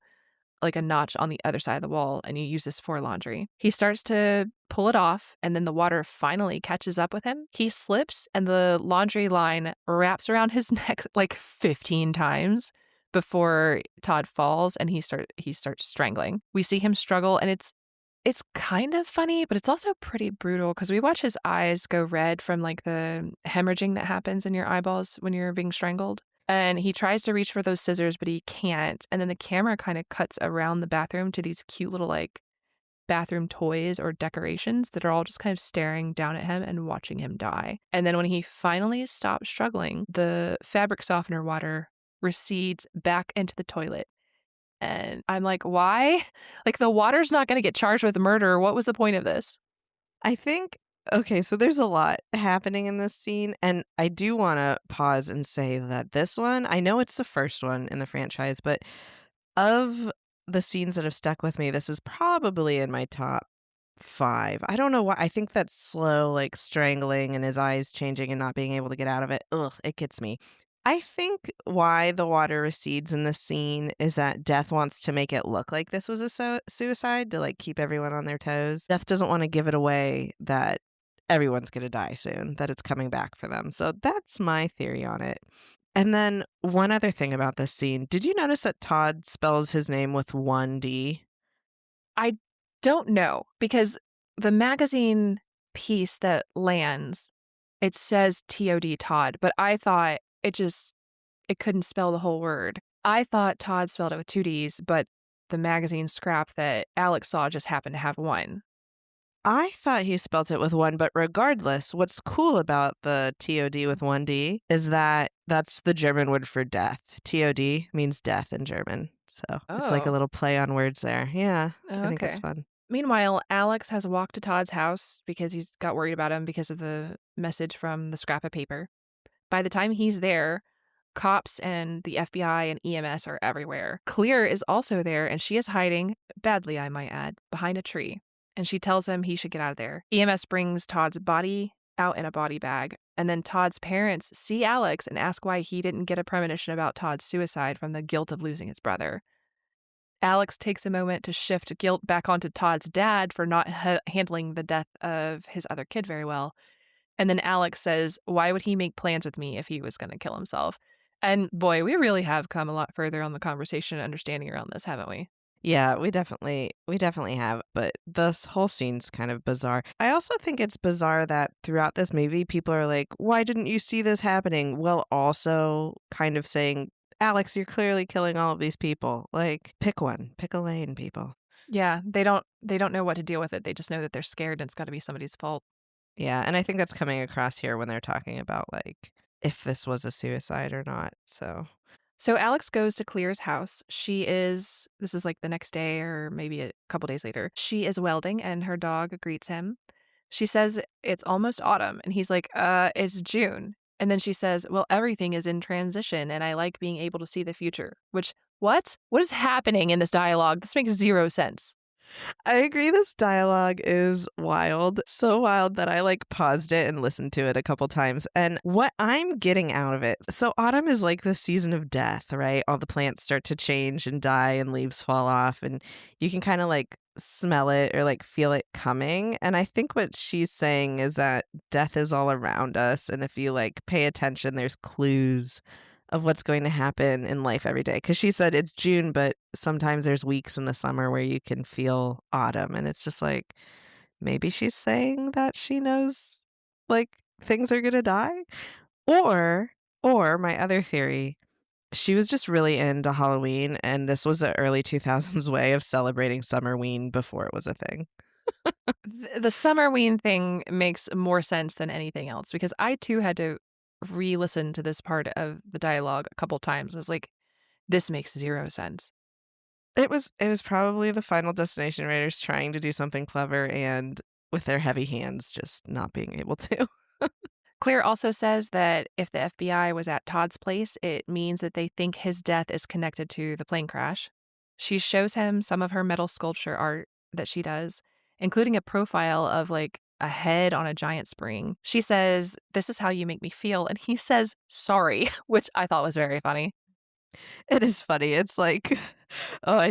like a notch on the other side of the wall, and you use this for laundry. He starts to pull it off, and then the water finally catches up with him. He slips, and the laundry line wraps around his neck like 15 times before Todd falls, and he starts strangling. We see him struggle, and it's kind of funny, but it's also pretty brutal because we watch his eyes go red from like the hemorrhaging that happens in your eyeballs when you're being strangled. And he tries to reach for those scissors, but he can't. And then the camera kind of cuts around the bathroom to these cute little like bathroom toys or decorations that are all just kind of staring down at him and watching him die. And then when he finally stops struggling, the fabric softener water recedes back into the toilet. And I'm like, why? Like, the water's not going to get charged with murder. What was the point of this? I think, okay, so there's a lot happening in this scene, and I do want to pause and say that this one, I know it's the first one in the franchise, but of the scenes that have stuck with me, this is probably in my top 5. I don't know why. I think that slow, like, strangling and his eyes changing and not being able to get out of it, ugh, it gets me. I think why the water recedes in this scene is that Death wants to make it look like this was a suicide to, like, keep everyone on their toes. Death doesn't want to give it away that everyone's going to die soon, that it's coming back for them. So that's my theory on it. And then one other thing about this scene. Did you notice that Todd spells his name with one D? I don't know, because the magazine piece that lands, it says TOD Todd, but I thought it couldn't spell the whole word. I thought Todd spelled it with 2 Ds, but the magazine scrap that Alex saw just happened to have one. I thought he spelt it with one, but regardless, what's cool about the TOD with 1D is that that's the German word for death. TOD means death in German. So it's like a Oh. little play on words there. Yeah, Oh, I think it's okay. fun. Meanwhile, Alex has walked to Todd's house because he's got worried about him because of the message from the scrap of paper. By the time he's there, cops and the FBI and EMS are everywhere. Clear is also there, and she is hiding, badly I might add, behind a tree. And she tells him he should get out of there. EMS brings Todd's body out in a body bag, and then Todd's parents see Alex and ask why he didn't get a premonition about Todd's suicide from the guilt of losing his brother. Alex takes a moment to shift guilt back onto Todd's dad for not handling the death of his other kid very well. And then Alex says, why would he make plans with me if he was going to kill himself? And boy, we really have come a lot further on the conversation and understanding around this, haven't we? Yeah, we definitely have, but this whole scene's kind of bizarre. I also think it's bizarre that throughout this movie, people are like, why didn't you see this happening? Well, also kind of saying, Alex, you're clearly killing all of these people. Like, pick one, pick a lane, people. Yeah, they don't know what to deal with it. They just know that they're scared and it's got to be somebody's fault. Yeah, and I think that's coming across here when they're talking about, like, if this was a suicide or not, So Alex goes to Clear's house. This is like the next day or maybe a couple days later. She is welding and her dog greets him. She says it's almost autumn and he's like, it's June. And then she says, well, everything is in transition and I like being able to see the future. Which, what? What is happening in this dialogue? This makes zero sense. I agree this dialogue is wild. So wild that I like paused it and listened to it a couple times. And what I'm getting out of it, so autumn is like the season of death, right? All the plants start to change and die and leaves fall off and you can kind of like smell it or like feel it coming. And I think what she's saying is that death is all around us and if you like pay attention, there's clues of what's going to happen in life every day. Because she said it's June, but sometimes there's weeks in the summer where you can feel autumn. And it's just like, maybe she's saying that she knows like things are going to die. Or my other theory, she was just really into Halloween. And this was an early 2000s way of celebrating Summerween before it was a thing. The Summerween thing makes more sense than anything else because I too had to re-listen to this part of the dialogue a couple times. I was like, this makes zero sense. It was probably the Final Destination writers trying to do something clever and with their heavy hands just not being able to. Claire also says that if the FBI was at Todd's place, it means that they think his death is connected to the plane crash. She shows him some of her metal sculpture art that she does, including a profile of like a head on a giant spring. She says, this is how you make me feel. And he says, sorry, which I thought was very funny. It is funny. It's like, oh,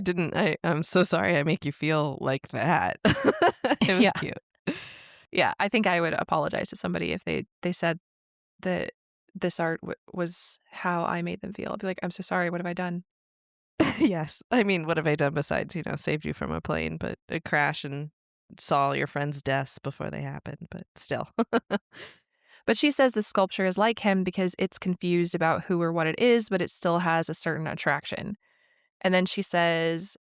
I'm so sorry I make you feel like that. It was cute. Yeah, I think I would apologize to somebody if they said that this art was how I made them feel. I'd be like, I'm so sorry. What have I done? Yes. I mean, what have I done besides, saved you from a plane, but a crash and saw your friends' deaths before they happened, but still. But she says the sculpture is like him because it's confused about who or what it is, but it still has a certain attraction. And then she says,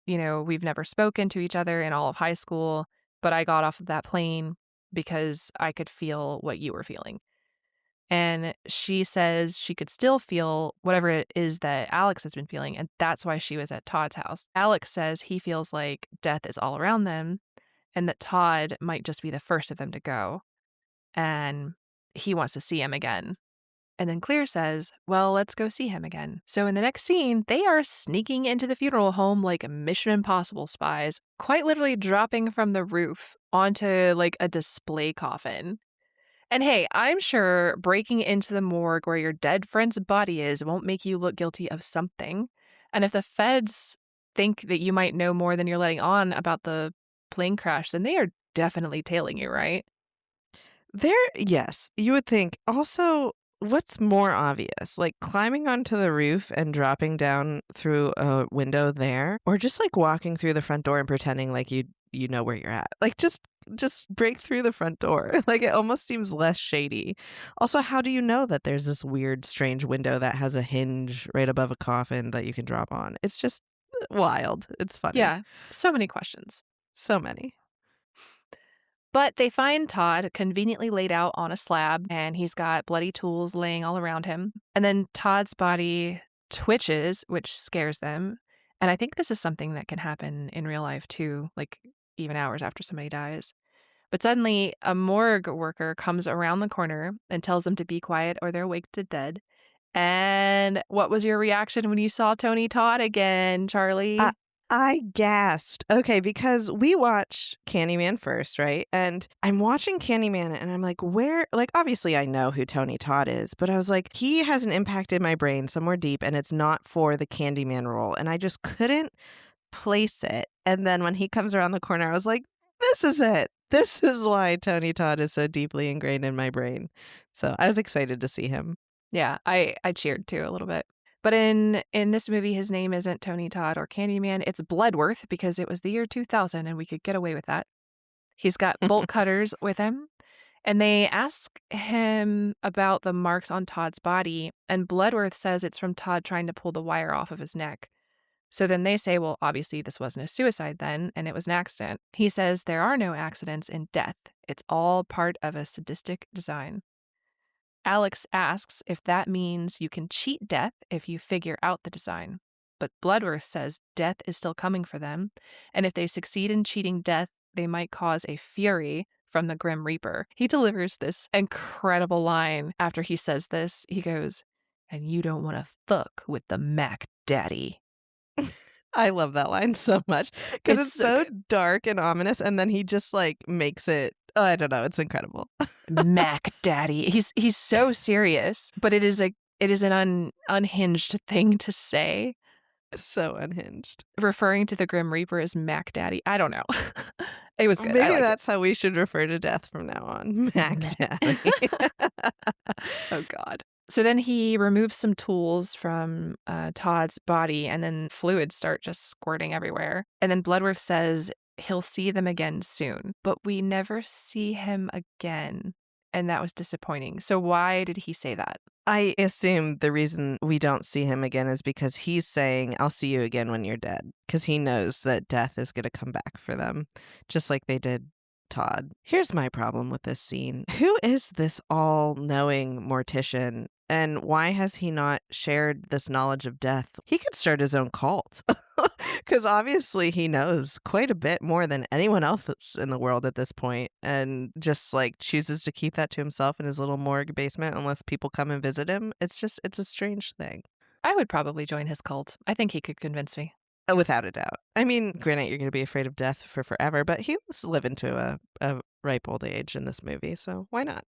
we've never spoken to each other in all of high school, but I got off of that plane because I could feel what you were feeling. And she says she could still feel whatever it is that Alex has been feeling, and that's why she was at Todd's house. Alex says he feels like death is all around them and that Todd might just be the first of them to go. And he wants to see him again. And then Clear says, well, let's go see him again. So in the next scene, they are sneaking into the funeral home like Mission Impossible spies, quite literally dropping from the roof onto like a display coffin. And hey, I'm sure breaking into the morgue where your dead friend's body is won't make you look guilty of something. And if the feds think that you might know more than you're letting on about the plane crash, then they are definitely tailing you, right? Yes, you would think. Also, what's more obvious? Like climbing onto the roof and dropping down through a window there, or just like walking through the front door and pretending like you know where you're at. Like just break through the front door. Like it almost seems less shady. Also, how do you know that there's this weird strange window that has a hinge right above a coffin that you can drop on? It's just wild. It's funny. Yeah, so many questions. So many. But they find Todd conveniently laid out on a slab, and he's got bloody tools laying all around him. And then Todd's body twitches, which scares them. And I think this is something that can happen in real life too, like even hours after somebody dies. But suddenly, a morgue worker comes around the corner and tells them to be quiet or they're waked to dead. And what was your reaction when you saw Tony Todd again, Charlie? I gasped. Okay, because we watch Candyman first, right? And I'm watching Candyman and I'm like, where? Like, obviously I know who Tony Todd is, but I was like, he has an impact in my brain somewhere deep and it's not for the Candyman role. And I just couldn't place it. And then when he comes around the corner, I was like, this is it. This is why Tony Todd is so deeply ingrained in my brain. So I was excited to see him. Yeah, I cheered too a little bit. But in this movie, his name isn't Tony Todd or Candyman. It's Bloodworth because it was the year 2000 and we could get away with that. He's got bolt cutters with him. And they ask him about the marks on Todd's body. And Bloodworth says it's from Todd trying to pull the wire off of his neck. So then they say, well, obviously this wasn't a suicide then, and it was an accident. He says there are no accidents in death. It's all part of a sadistic design. Alex asks if that means you can cheat death if you figure out the design. But Bloodworth says death is still coming for them, and if they succeed in cheating death, they might cause a fury from the Grim Reaper. He delivers this incredible line after he says this. He goes, and you don't want to fuck with the Mac Daddy. I love that line so much because it's so good. dark and ominous, and then he just like makes it. Oh, I don't know. It's incredible. Mac Daddy. He's so serious, but it is an unhinged thing to say. So unhinged. Referring to the Grim Reaper as Mac Daddy. I don't know. It was good. Maybe that's how we should refer to death from now on. Mac Daddy. Oh, God. So then he removes some tools from Todd's body, and then fluids start just squirting everywhere. And then Bloodworth says he'll see them again soon, but we never see him again. And that was disappointing. So why did he say that? I assume the reason we don't see him again is because he's saying, I'll see you again when you're dead. Because he knows that death is going to come back for them, just like they did Todd. Here's my problem with this scene. Who is this all-knowing mortician? And why has he not shared this knowledge of death? He could start his own cult. Because obviously he knows quite a bit more than anyone else that's in the world at this point, and just like chooses to keep that to himself in his little morgue basement unless people come and visit him. It's a strange thing. I would probably join his cult. I think he could convince me. Without a doubt. I mean, granted, you're going to be afraid of death for forever, but he was living to a ripe old age in this movie, so why not?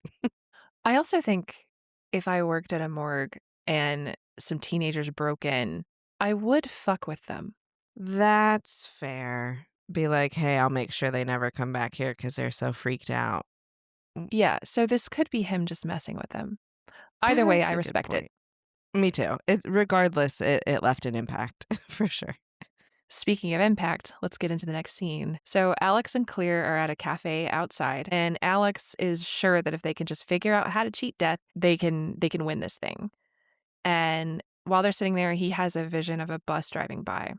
I also think if I worked at a morgue and some teenagers broke in, I would fuck with them. That's fair. Be like, hey, I'll make sure they never come back here because they're so freaked out. Yeah, so this could be him just messing with them. Either way, I respect it. Me too. Regardless, it left an impact for sure. Speaking of impact, let's get into the next scene. So Alex and Clear are at a cafe outside, and Alex is sure that if they can just figure out how to cheat death, they can win this thing. And while they're sitting there, he has a vision of a bus driving by.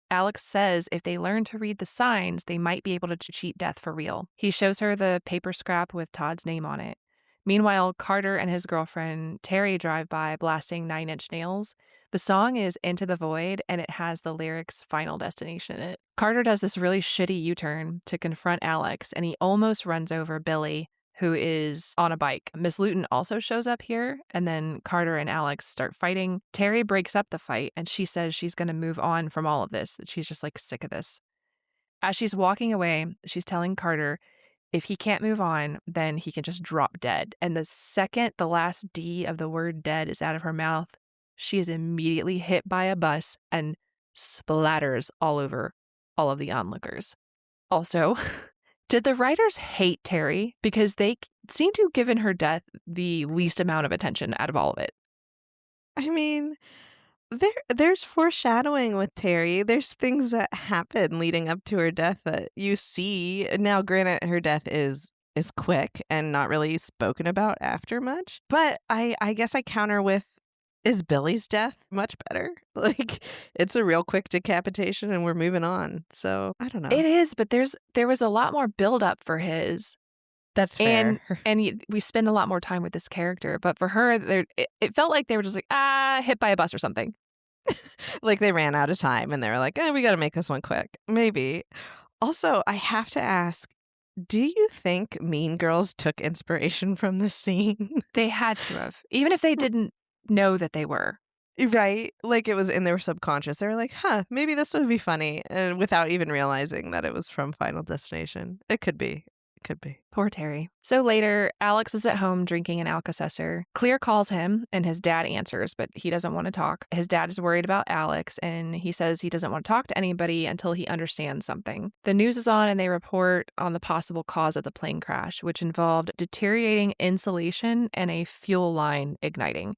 Alex says if they learn to read the signs, they might be able to cheat death for real. He shows her the paper scrap with Todd's name on it. Meanwhile, Carter and his girlfriend Terry drive by blasting 9 Inch Nails. The song is Into the Void, and it has the lyrics Final Destination in it. Carter does this really shitty U-turn to confront Alex, and he almost runs over Billy, who is on a bike. Miss Luton also shows up here, and then Carter and Alex start fighting. Terry breaks up the fight, and she says she's going to move on from all of this, that she's just like sick of this. As she's walking away, she's telling Carter if he can't move on, then he can just drop dead. And the second the last D of the word dead is out of her mouth, she is immediately hit by a bus and splatters all over all of the onlookers. Also, did the writers hate Terry? Because they seem to have given her death the least amount of attention out of all of it. I mean, there's foreshadowing with Terry. There's things that happen leading up to her death that you see. Now, granted, her death is quick and not really spoken about after much. But I guess I counter with, is Billy's death much better? Like, it's a real quick decapitation and we're moving on. So, I don't know. It is, but there was a lot more buildup for his. That's fair. And we spend a lot more time with this character. But for her, it felt like they were just like, hit by a bus or something. Like they ran out of time and they were like, we got to make this one quick. Maybe. Also, I have to ask, do you think Mean Girls took inspiration from this scene? They had to have. Even if they didn't know that they were. Right? Like it was in their subconscious. They were like, maybe this would be funny. And without even realizing that it was from Final Destination. It could be. Could be. Poor Terry. So later, Alex is at home drinking an Alka-Seltzer. Clear calls him, and his dad answers, but he doesn't want to talk. His dad is worried about Alex, and he says he doesn't want to talk to anybody until he understands something. The news is on, and they report on the possible cause of the plane crash, which involved deteriorating insulation and a fuel line igniting.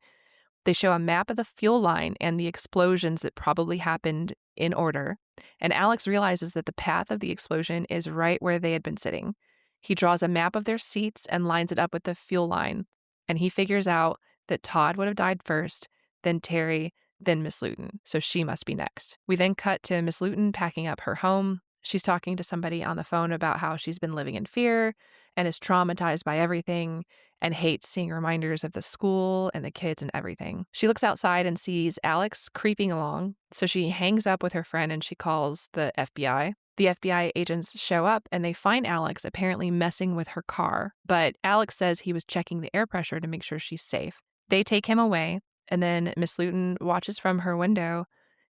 They show a map of the fuel line and the explosions that probably happened in order, and Alex realizes that the path of the explosion is right where they had been sitting. He draws a map of their seats and lines it up with the fuel line, and he figures out that Todd would have died first, then Terry, then Miss Luton, so she must be next. We then cut to Miss Luton packing up her home. She's talking to somebody on the phone about how she's been living in fear and is traumatized by everything and hates seeing reminders of the school and the kids and everything. She looks outside and sees Alex creeping along, so she hangs up with her friend and she calls the FBI. The FBI agents show up and they find Alex apparently messing with her car, but Alex says he was checking the air pressure to make sure she's safe. They take him away, and then Miss Luton watches from her window,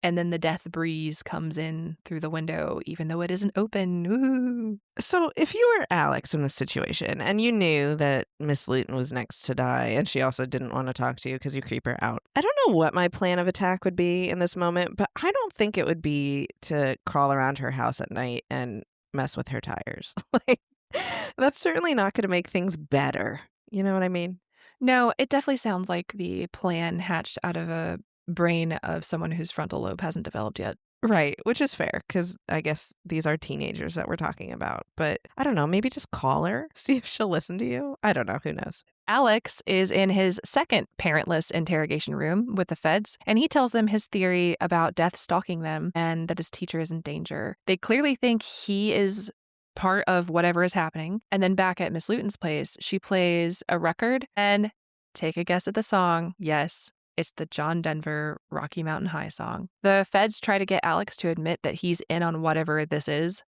and then the death breeze comes in through the window, even though it isn't open. Ooh. So if you were Alex in this situation and you knew that Miss Luton was next to die and she also didn't want to talk to you because you creep her out, I don't know what my plan of attack would be in this moment, but I don't think it would be to crawl around her house at night and mess with her tires. Like, that's certainly not going to make things better. You know what I mean? No, it definitely sounds like the plan hatched out of a brain of someone whose frontal lobe hasn't developed yet. Right, which is fair, because I guess these are teenagers that we're talking about. But I don't know, maybe just call her, see if she'll listen to you. I don't know, who knows? Alex is in his second parentless interrogation room with the feds, and he tells them his theory about death stalking them and that his teacher is in danger. They clearly think he is part of whatever is happening. And then back at Miss Luton's place, she plays a record, and take a guess at the song. Yes, it's the John Denver Rocky Mountain High song. The feds try to get Alex to admit that he's in on whatever this is.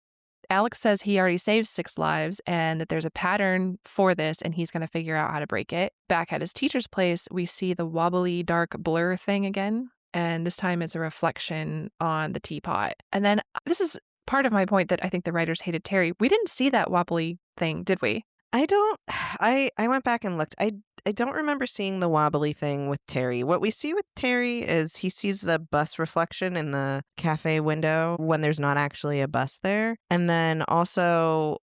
Alex says he already saved 6 lives and that there's a pattern for this and he's going to figure out how to break it. Back at his teacher's place, we see the wobbly dark blur thing again. And this time it's a reflection on the teapot. And then this is part of my point that I think the writers hated Terry. We didn't see that wobbly thing, did we? I went back and looked. I don't remember seeing the wobbly thing with Terry. What we see with Terry is he sees the bus reflection in the cafe window when there's not actually a bus there. And then also,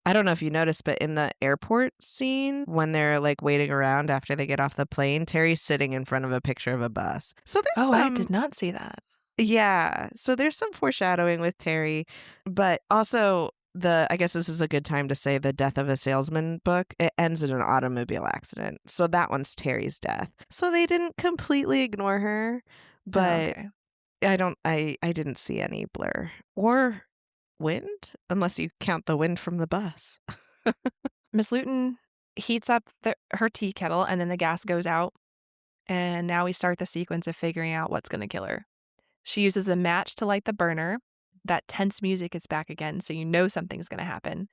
I don't know if you noticed, but in the airport scene, when they're like waiting around after they get off the plane, Terry's sitting in front of a picture of a bus. So there's I did not see that. Yeah. So there's some foreshadowing with Terry, but also I guess this is a good time to say the Death of a Salesman book, it ends in an automobile accident. So that one's Terry's death. So they didn't completely ignore her, but I didn't see any blur or wind, unless you count the wind from the bus. Miss Luton heats up her tea kettle and then the gas goes out. And now we start the sequence of figuring out what's going to kill her. She uses a match to light the burner. That tense music is back again, so you know something's going to happen.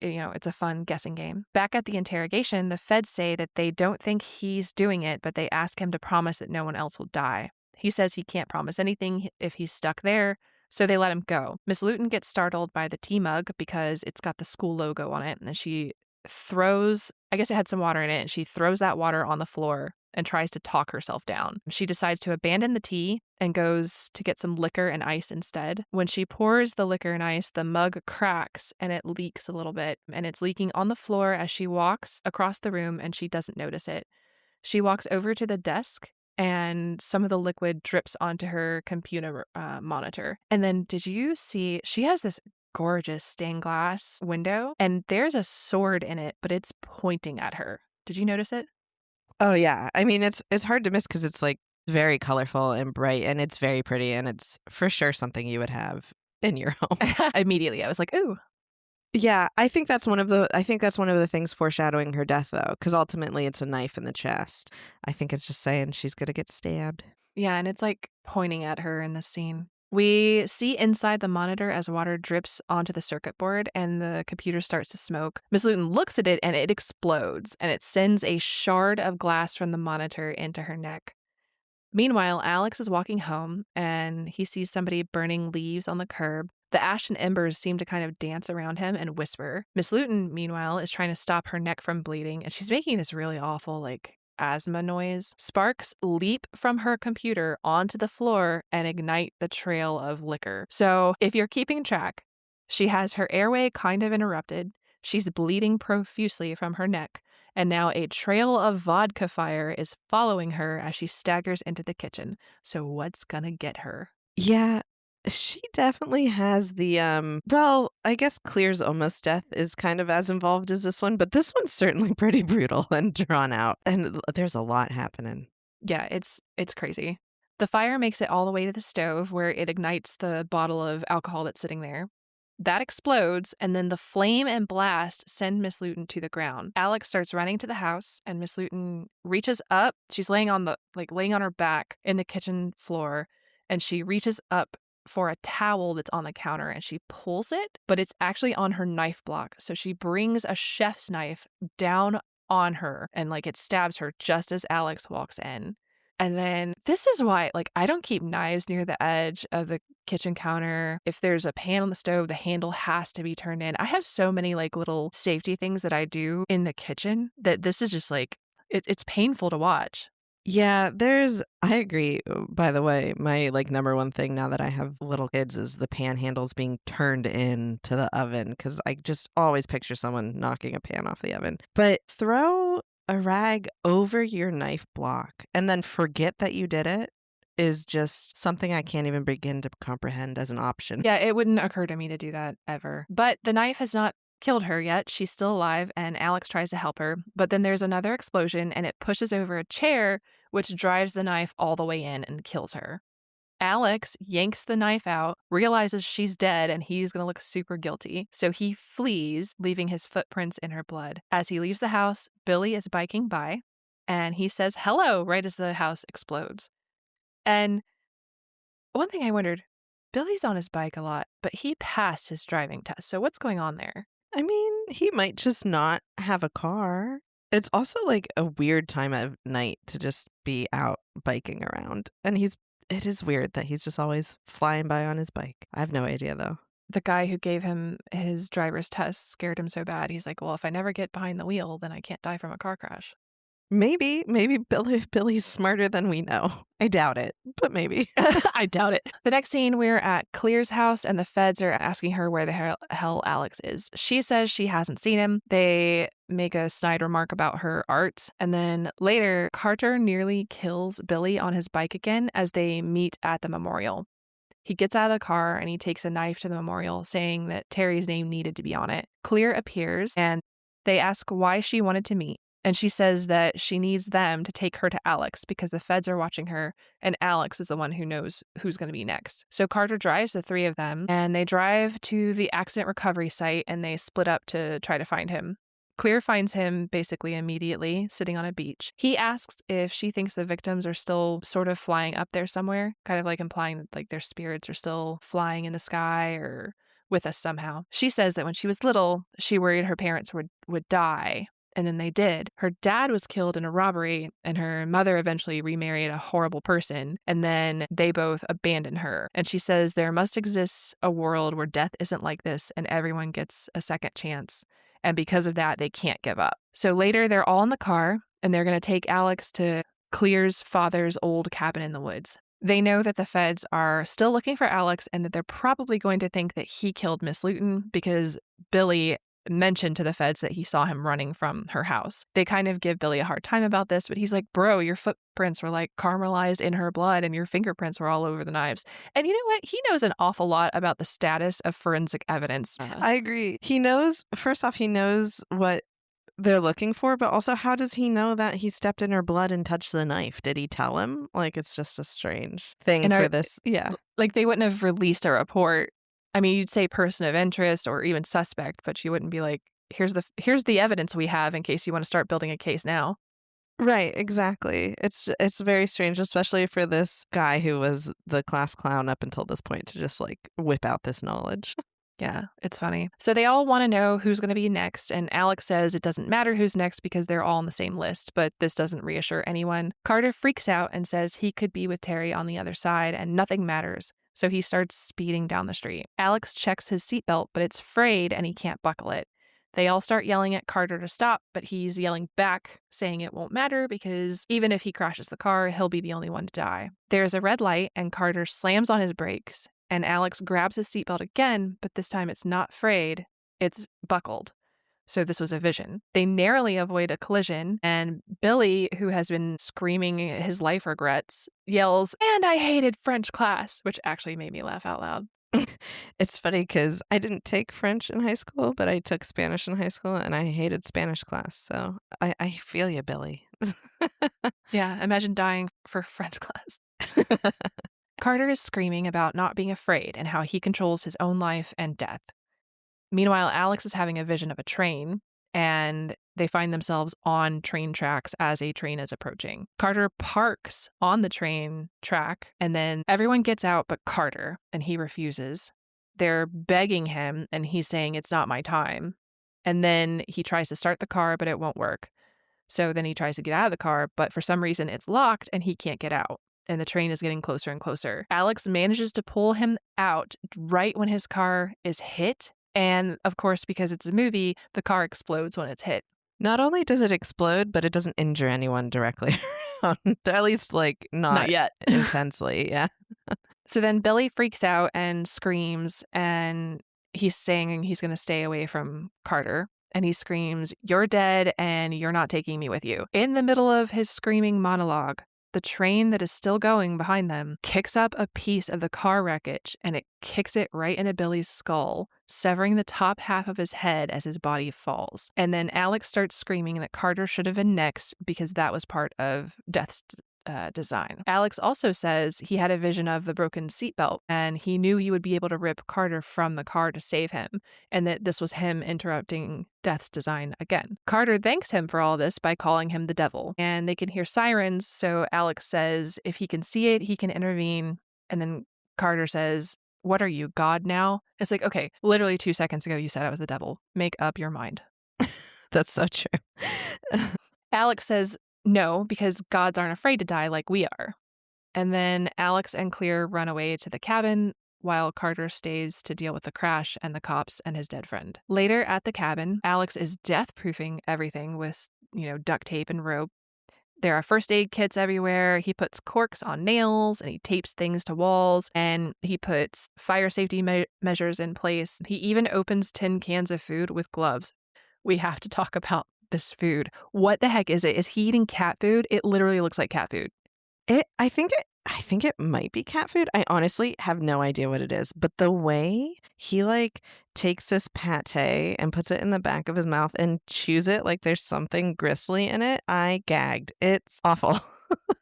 It's a fun guessing game. Back at the interrogation, the feds say that they don't think he's doing it, but they ask him to promise that no one else will die. He says he can't promise anything if he's stuck there, so they let him go. Miss Luton gets startled by the tea mug because it's got the school logo on it, and she throws, I guess it had some water in it, and she throws that water on the floor and tries to talk herself down. She decides to abandon the tea and goes to get some liquor and ice instead. When she pours the liquor and ice, the mug cracks and it leaks a little bit, and it's leaking on the floor as she walks across the room, and she doesn't notice it. She walks over to the desk and some of the liquid drips onto her computer monitor. And then did you see, she has this gorgeous stained glass window and there's a sword in it, but it's pointing at her. Did you notice it? Oh yeah. I mean, it's hard to miss because it's like very colorful and bright, and it's very pretty, and it's for sure something you would have in your home. Immediately, I was like, ooh. Yeah, I think that's one of the things foreshadowing her death, though, because ultimately it's a knife in the chest. I think it's just saying she's gonna get stabbed. Yeah, and it's like pointing at her in this scene. We see inside the monitor as water drips onto the circuit board and the computer starts to smoke. Miss Luton looks at it and it explodes, and it sends a shard of glass from the monitor into her neck. Meanwhile, Alex is walking home and he sees somebody burning leaves on the curb. The ash and embers seem to kind of dance around him and whisper. Miss Luton, meanwhile, is trying to stop her neck from bleeding, and she's making this really awful, like, asthma noise. Sparks leap from her computer onto the floor and ignite the trail of liquor. So, if you're keeping track, she has her airway kind of interrupted. She's bleeding profusely from her neck, and now a trail of vodka fire is following her as she staggers into the kitchen. So what's gonna get her? Yeah, she definitely has the well, I guess Clear's almost death is kind of as involved as this one, but this one's certainly pretty brutal and drawn out, and there's a lot happening. Yeah, it's crazy. The fire makes it all the way to the stove where it ignites the bottle of alcohol that's sitting there. That explodes, and then the flame and blast send Miss Luton to the ground. Alex starts running to the house, and Miss Luton reaches up. She's laying on her back in the kitchen floor, and she reaches up for a towel that's on the counter, and she pulls it, but it's actually on her knife block. So she brings a chef's knife down on her, and it stabs her just as Alex walks in. And then this is why, I don't keep knives near the edge of the kitchen counter. If there's a pan on the stove, the handle has to be turned in. I have so many little safety things that I do in the kitchen that this is just it's painful to watch. Yeah, I agree. By the way, my number one thing now that I have little kids is the pan handles being turned in to the oven, because I just always picture someone knocking a pan off the oven. But throw a rag over your knife block and then forget that you did it is just something I can't even begin to comprehend as an option. Yeah, it wouldn't occur to me to do that ever. But the knife has not killed her yet. She's still alive, and Alex tries to help her. But then there's another explosion, and it pushes over a chair, which drives the knife all the way in and kills her. Alex yanks the knife out, realizes she's dead, and he's going to look super guilty. So he flees, leaving his footprints in her blood. As he leaves the house, Billy is biking by, and he says hello right as the house explodes. And one thing I wondered, Billy's on his bike a lot, but he passed his driving test. So what's going on there? I mean, he might just not have a car. It's also a weird time of night to just be out biking around. And it is weird that he's just always flying by on his bike. I have no idea, though. The guy who gave him his driver's test scared him so bad. He's like, well, if I never get behind the wheel, then I can't die from a car crash. Maybe Billy's smarter than we know. I doubt it, but maybe. I doubt it. The next scene, we're at Clear's house, and the feds are asking her where the hell Alex is. She says she hasn't seen him. They make a snide remark about her art. And then later, Carter nearly kills Billy on his bike again as they meet at the memorial. He gets out of the car and he takes a knife to the memorial, saying that Terry's name needed to be on it. Clear appears, and they ask why she wanted to meet. And she says that she needs them to take her to Alex because the feds are watching her, and Alex is the one who knows who's going to be next. So Carter drives the three of them, and they drive to the accident recovery site, and they split up to try to find him. Clear finds him basically immediately, sitting on a beach. He asks if she thinks the victims are still sort of flying up there somewhere, kind of implying that their spirits are still flying in the sky or with us somehow. She says that when she was little, she worried her parents would die. And then they did. Her dad was killed in a robbery, and her mother eventually remarried a horrible person. And then they both abandoned her. And she says there must exist a world where death isn't like this and everyone gets a second chance. And because of that, they can't give up. So later, they're all in the car, and they're going to take Alex to Clear's father's old cabin in the woods. They know that the feds are still looking for Alex and that they're probably going to think that he killed Miss Luton because Billy mentioned to the feds that he saw him running from her house. They kind of give Billy a hard time about this, but he's like, bro, your footprints were like caramelized in her blood and your fingerprints were all over the knives. And you know what? He knows an awful lot about the status of forensic evidence. I agree. He knows, first off, he knows what they're looking for, but also how does he know that he stepped in her blood and touched the knife? Did he tell him? Like, it's just a strange thing for this. Yeah. Like, they wouldn't have released a report. I mean, you'd say person of interest or even suspect, but you wouldn't be like, here's the evidence we have in case you want to start building a case now. Right, exactly. It's very strange, especially for this guy who was the class clown up until this point to just like whip out this knowledge. Yeah, it's funny. So they all want to know who's going to be next, and Alex says it doesn't matter who's next because they're all on the same list, but this doesn't reassure anyone. Carter freaks out and says he could be with Terry on the other side and nothing matters. So he starts speeding down the street. Alex checks his seatbelt, but it's frayed and he can't buckle it. They all start yelling at Carter to stop, but he's yelling back, saying it won't matter because even if he crashes the car, he'll be the only one to die. There's a red light and Carter slams on his brakes, and Alex grabs his seatbelt again, but this time it's not frayed, it's buckled. So this was a vision. They narrowly avoid a collision, and Billy, who has been screaming his life regrets, yells, "And I hated French class," which actually made me laugh out loud. It's funny because I didn't take French in high school, but I took Spanish in high school, and I hated Spanish class. So I feel you, Billy. Yeah, imagine dying for French class. Carter is screaming about not being afraid and how he controls his own life and death. Meanwhile, Alex is having a vision of a train, and they find themselves on train tracks as a train is approaching. Carter parks on the train track, and then everyone gets out but Carter, and he refuses. They're begging him, and he's saying, "It's not my time." And then he tries to start the car, but it won't work. So then he tries to get out of the car, but for some reason it's locked, and he can't get out. And the train is getting closer and closer. Alex manages to pull him out right when his car is hit. And of course, because it's a movie, the car explodes when it's hit. Not only does it explode, but it doesn't injure anyone directly around, at least like not yet. Intensely, yeah. So then Billy freaks out and screams, and he's saying he's going to stay away from Carter. And he screams, "You're dead and you're not taking me with you." In the middle of his screaming monologue, the train that is still going behind them kicks up a piece of the car wreckage, and it kicks it right into Billy's skull, severing the top half of his head as his body falls. And then Alex starts screaming that Carter should have been next because that was part of Death's design. Alex also says he had a vision of the broken seatbelt, and he knew he would be able to rip Carter from the car to save him, and that this was him interrupting Death's design again. Carter thanks him for all this by calling him the devil, and they can hear sirens, so Alex says if he can see it, he can intervene, and then Carter says, "What are you, God now?" It's like, okay, literally 2 seconds ago you said I was the devil. Make up your mind. That's so true. Alex says, no, because gods aren't afraid to die like we are. And then Alex and Clear run away to the cabin while Carter stays to deal with the crash and the cops and his dead friend. Later at the cabin, Alex is death-proofing everything with, duct tape and rope. There are first aid kits everywhere. He puts corks on nails and he tapes things to walls and he puts fire safety measures in place. He even opens tin cans of food with gloves. We have to talk about this food. What the heck is it? Is he eating cat food? It literally looks like cat food. I think it might be cat food. I honestly have no idea what it is, but the way he takes this pate and puts it in the back of his mouth and chews it like there's something gristly in it, I gagged. It's awful.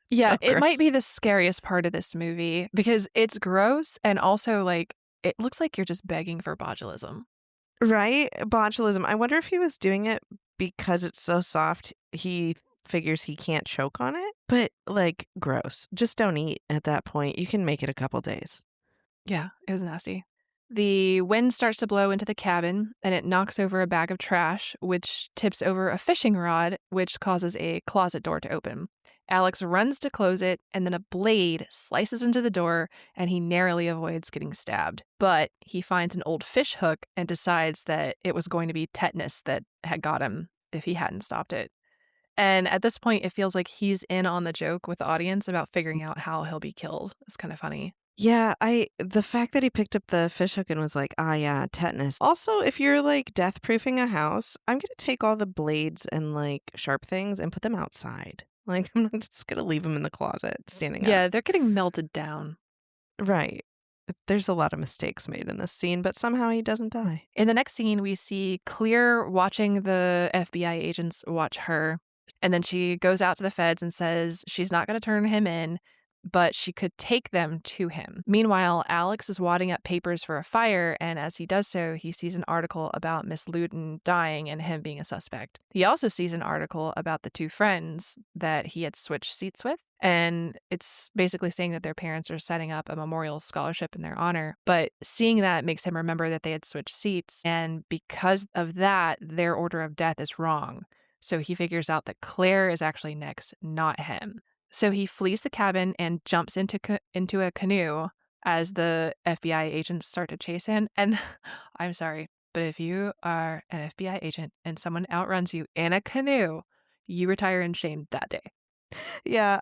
Yeah, So it might gross. be the scariest part of this movie because it's gross and also it looks like you're just begging for botulism. Right? Botulism. I wonder if he was doing it because it's so soft, he figures he can't choke on it. But gross. Just don't eat at that point. You can make it a couple days. Yeah, it was nasty. The wind starts to blow into the cabin, and it knocks over a bag of trash, which tips over a fishing rod, which causes a closet door to open. Alex runs to close it, and then a blade slices into the door, and he narrowly avoids getting stabbed. But he finds an old fish hook and decides that it was going to be tetanus that had got him if he hadn't stopped it. And at this point, it feels like he's in on the joke with the audience about figuring out how he'll be killed. It's kind of funny. Yeah, the fact that he picked up the fish hook and was like, ah, yeah, tetanus. Also, if you're like death proofing a house, I'm gonna take all the blades and like sharp things and put them outside. Like, I'm not just gonna leave them in the closet standing up. Yeah, they're getting melted down. Right. There's a lot of mistakes made in this scene, but somehow he doesn't die. In the next scene, we see Clear watching the FBI agents watch her. And then she goes out to the feds and says she's not going to turn him in, but she could take them to him. Meanwhile, Alex is wadding up papers for a fire, and as he does so, he sees an article about Miss Luton dying and him being a suspect. He also sees an article about the two friends that he had switched seats with, and it's basically saying that their parents are setting up a memorial scholarship in their honor. But seeing that makes him remember that they had switched seats, and because of that, their order of death is wrong. So he figures out that Claire is actually next, not him. So he flees the cabin and jumps into a canoe as the FBI agents start to chase him. And I'm sorry, but if you are an FBI agent and someone outruns you in a canoe, you retire in shame that day. Yeah,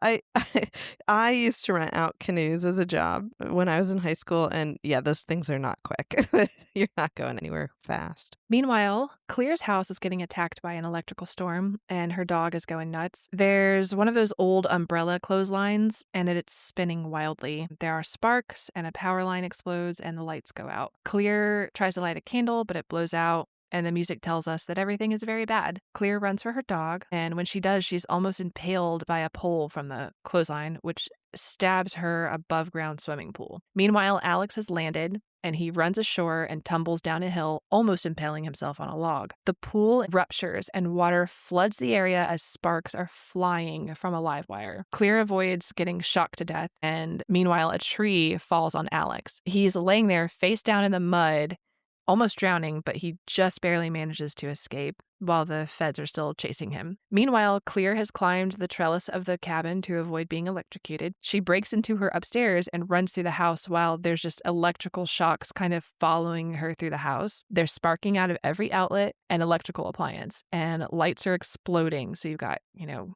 I used to rent out canoes as a job when I was in high school, and yeah, those things are not quick. You're not going anywhere fast. Meanwhile, Clear's house is getting attacked by an electrical storm, and her dog is going nuts. There's one of those old umbrella clotheslines, and it's spinning wildly. There are sparks, and a power line explodes, and the lights go out. Clear tries to light a candle, but it blows out. And the music tells us that everything is very bad. Clear runs for her dog, and when she does, she's almost impaled by a pole from the clothesline, which stabs her above-ground swimming pool. Meanwhile, Alex has landed, and he runs ashore and tumbles down a hill, almost impaling himself on a log. The pool ruptures, and water floods the area as sparks are flying from a live wire. Clear avoids getting shocked to death, and meanwhile, a tree falls on Alex. He's laying there face down in the mud, almost drowning, but he just barely manages to escape while the feds are still chasing him. Meanwhile, Clear has climbed the trellis of the cabin to avoid being electrocuted. She breaks into her upstairs and runs through the house while there's just electrical shocks kind of following her through the house. They're sparking out of every outlet and electrical appliance, and lights are exploding. So you've got,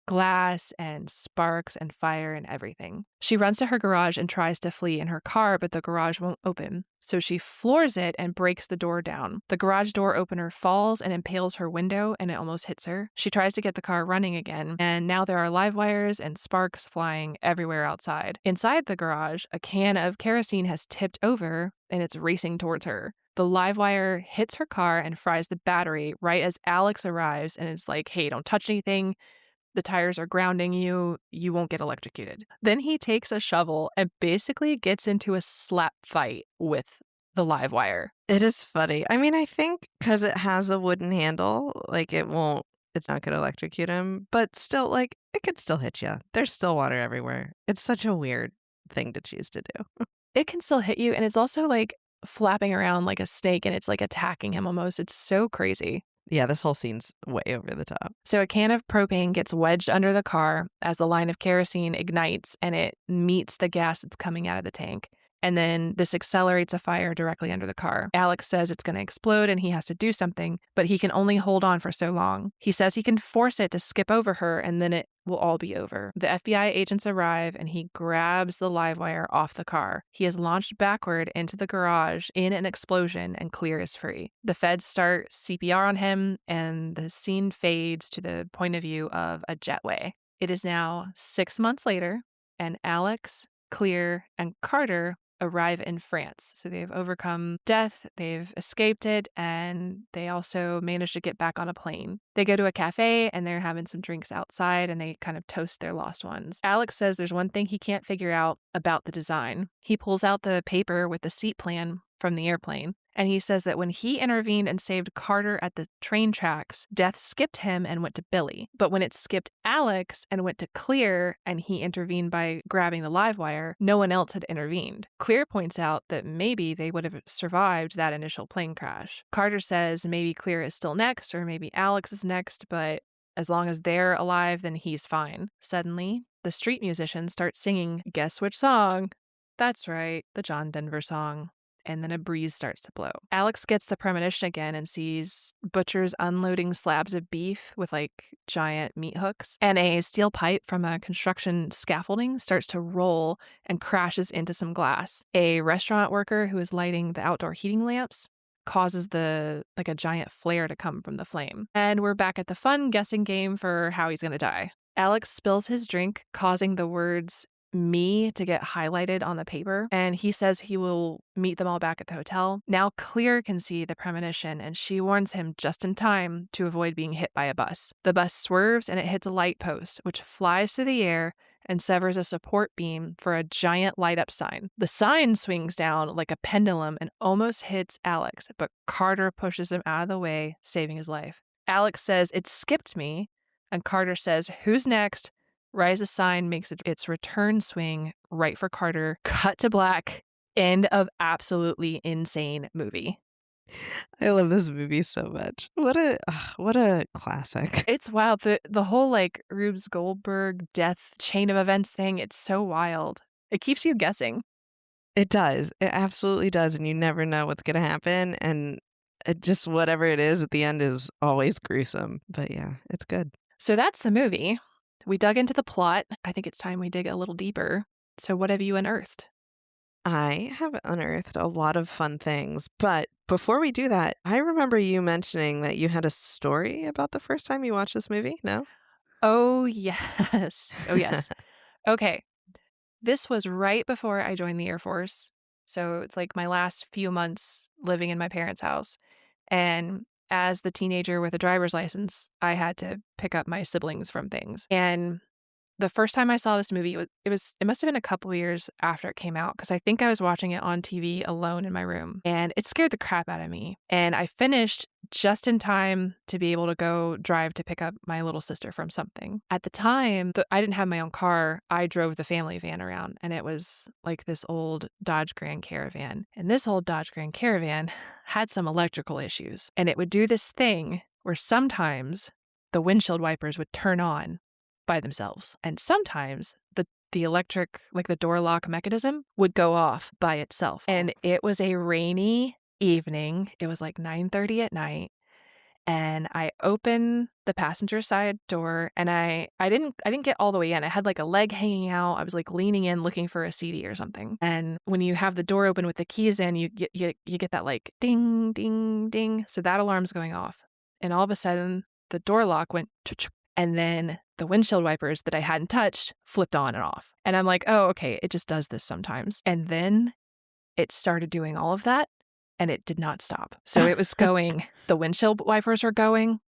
glass and sparks and fire and everything. She runs to her garage and tries to flee in her car, but the garage won't open. So she floors it and breaks the door down. The garage door opener falls and impales her window, and it almost hits her. She tries to get the car running again, and now there are live wires and sparks flying everywhere outside. Inside the garage, a can of kerosene has tipped over, and it's racing towards her. The live wire hits her car and fries the battery right as Alex arrives and is like, hey, don't touch anything. The tires are grounding you. You won't get electrocuted. Then he takes a shovel and basically gets into a slap fight with the live wire. It is funny. I mean, I think because it has a wooden handle, like it's not going to electrocute him, but still, like, it could still hit you. There's still water everywhere. It's such a weird thing to choose to do. It can still hit you, and it's also like flapping around like a snake, and it's like attacking him almost. It's so crazy. Yeah, this whole scene's way over the top. So a can of propane gets wedged under the car as the line of kerosene ignites and it meets the gas that's coming out of the tank. And then this accelerates a fire directly under the car. Alex says it's going to explode and he has to do something, but he can only hold on for so long. He says he can force it to skip over her and then it will all be over. The FBI agents arrive and he grabs the live wire off the car. He is launched backward into the garage in an explosion and Clear is free. The feds start CPR on him and the scene fades to the point of view of a jetway. It is now 6 months later and Alex, Clear, and Carter arrive in France. So they've overcome death, they've escaped it, and they also managed to get back on a plane. They go to a cafe and they're having some drinks outside and they kind of toast their lost ones. Alex says there's one thing he can't figure out about the design. He pulls out the paper with the seat plan from the airplane. And he says that when he intervened and saved Carter at the train tracks, death skipped him and went to Billy. But when it skipped Alex and went to Clear and he intervened by grabbing the live wire, no one else had intervened. Clear points out that maybe they would have survived that initial plane crash. Carter says maybe Clear is still next or maybe Alex is next, but as long as they're alive, then he's fine. Suddenly, the street musicians start singing, guess which song? That's right, the John Denver song. And then a breeze starts to blow. Alex gets the premonition again and sees butchers unloading slabs of beef with like giant meat hooks. And a steel pipe from a construction scaffolding starts to roll and crashes into some glass. A restaurant worker who is lighting the outdoor heating lamps causes a giant flare to come from the flame. And we're back at the fun guessing game for how he's going to die. Alex spills his drink, causing the words me to get highlighted on the paper, and he says he will meet them all back at the hotel. Now Clear can see the premonition, and she warns him just in time to avoid being hit by a bus. The bus swerves and it hits a light post, which flies through the air and severs a support beam for a giant light-up sign. The sign swings down like a pendulum and almost hits Alex, but Carter pushes him out of the way, saving his life. Alex says, "It skipped me," and Carter says, "Who's next?" Rise the sign makes its return swing right for Carter. Cut to black. End of absolutely insane movie. I love this movie so much. What a classic. It's wild. The whole like Rube Goldberg death chain of events thing, it's so wild. It keeps you guessing. It does. It absolutely does. And you never know what's going to happen. And it just whatever it is at the end is always gruesome. But yeah, it's good. So that's the movie. We dug into the plot. I think it's time we dig a little deeper. So what have you unearthed? I have unearthed a lot of fun things. But before we do that, I remember you mentioning that you had a story about the first time you watched this movie. No? Oh, yes. Oh, yes. Okay. This was right before I joined the Air Force. So it's like my last few months living in my parents' house. And as the teenager with a driver's license, I had to pick up my siblings from things. And the first time I saw this movie, it must have been a couple years after it came out, because I think I was watching it on TV alone in my room, and it scared the crap out of me. And I finished just in time to be able to go drive to pick up my little sister from something. At the time, I didn't have my own car. I drove the family van around, and it was like this old Dodge Grand Caravan. And this old Dodge Grand Caravan had some electrical issues, and it would do this thing where sometimes the windshield wipers would turn on by themselves. And sometimes the electric, like the door lock mechanism, would go off by itself. And it was a rainy evening. It was like 9:30 at night. And I opened the passenger side door, and I didn't get all the way in. I had like a leg hanging out. I was like leaning in looking for a CD or something. And when you have the door open with the keys in, you get that like ding, ding, ding. So that alarm's going off. And all of a sudden the door lock went ch-ch, and then the windshield wipers that I hadn't touched flipped on and off. And I'm like, oh, okay, it just does this sometimes. And then it started doing all of that, and it did not stop. So it was going, the windshield wipers were going,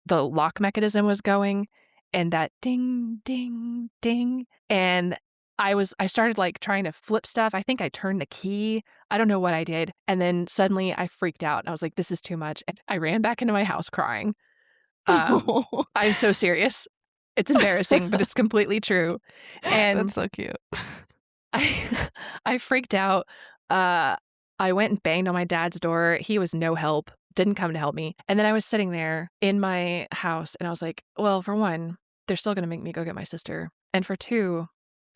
the lock mechanism was going, and that ding, ding, ding. And I started like trying to flip stuff. I think I turned the key. I don't know what I did. And then suddenly I freaked out. And I was like, this is too much. And I ran back into my house crying. I'm so serious. It's embarrassing, but it's completely true. And that's so cute. I freaked out. I went and banged on my dad's door. He was no help, didn't come to help me. And then I was sitting there in my house, and I was like, well, for one, they're still going to make me go get my sister. And for two,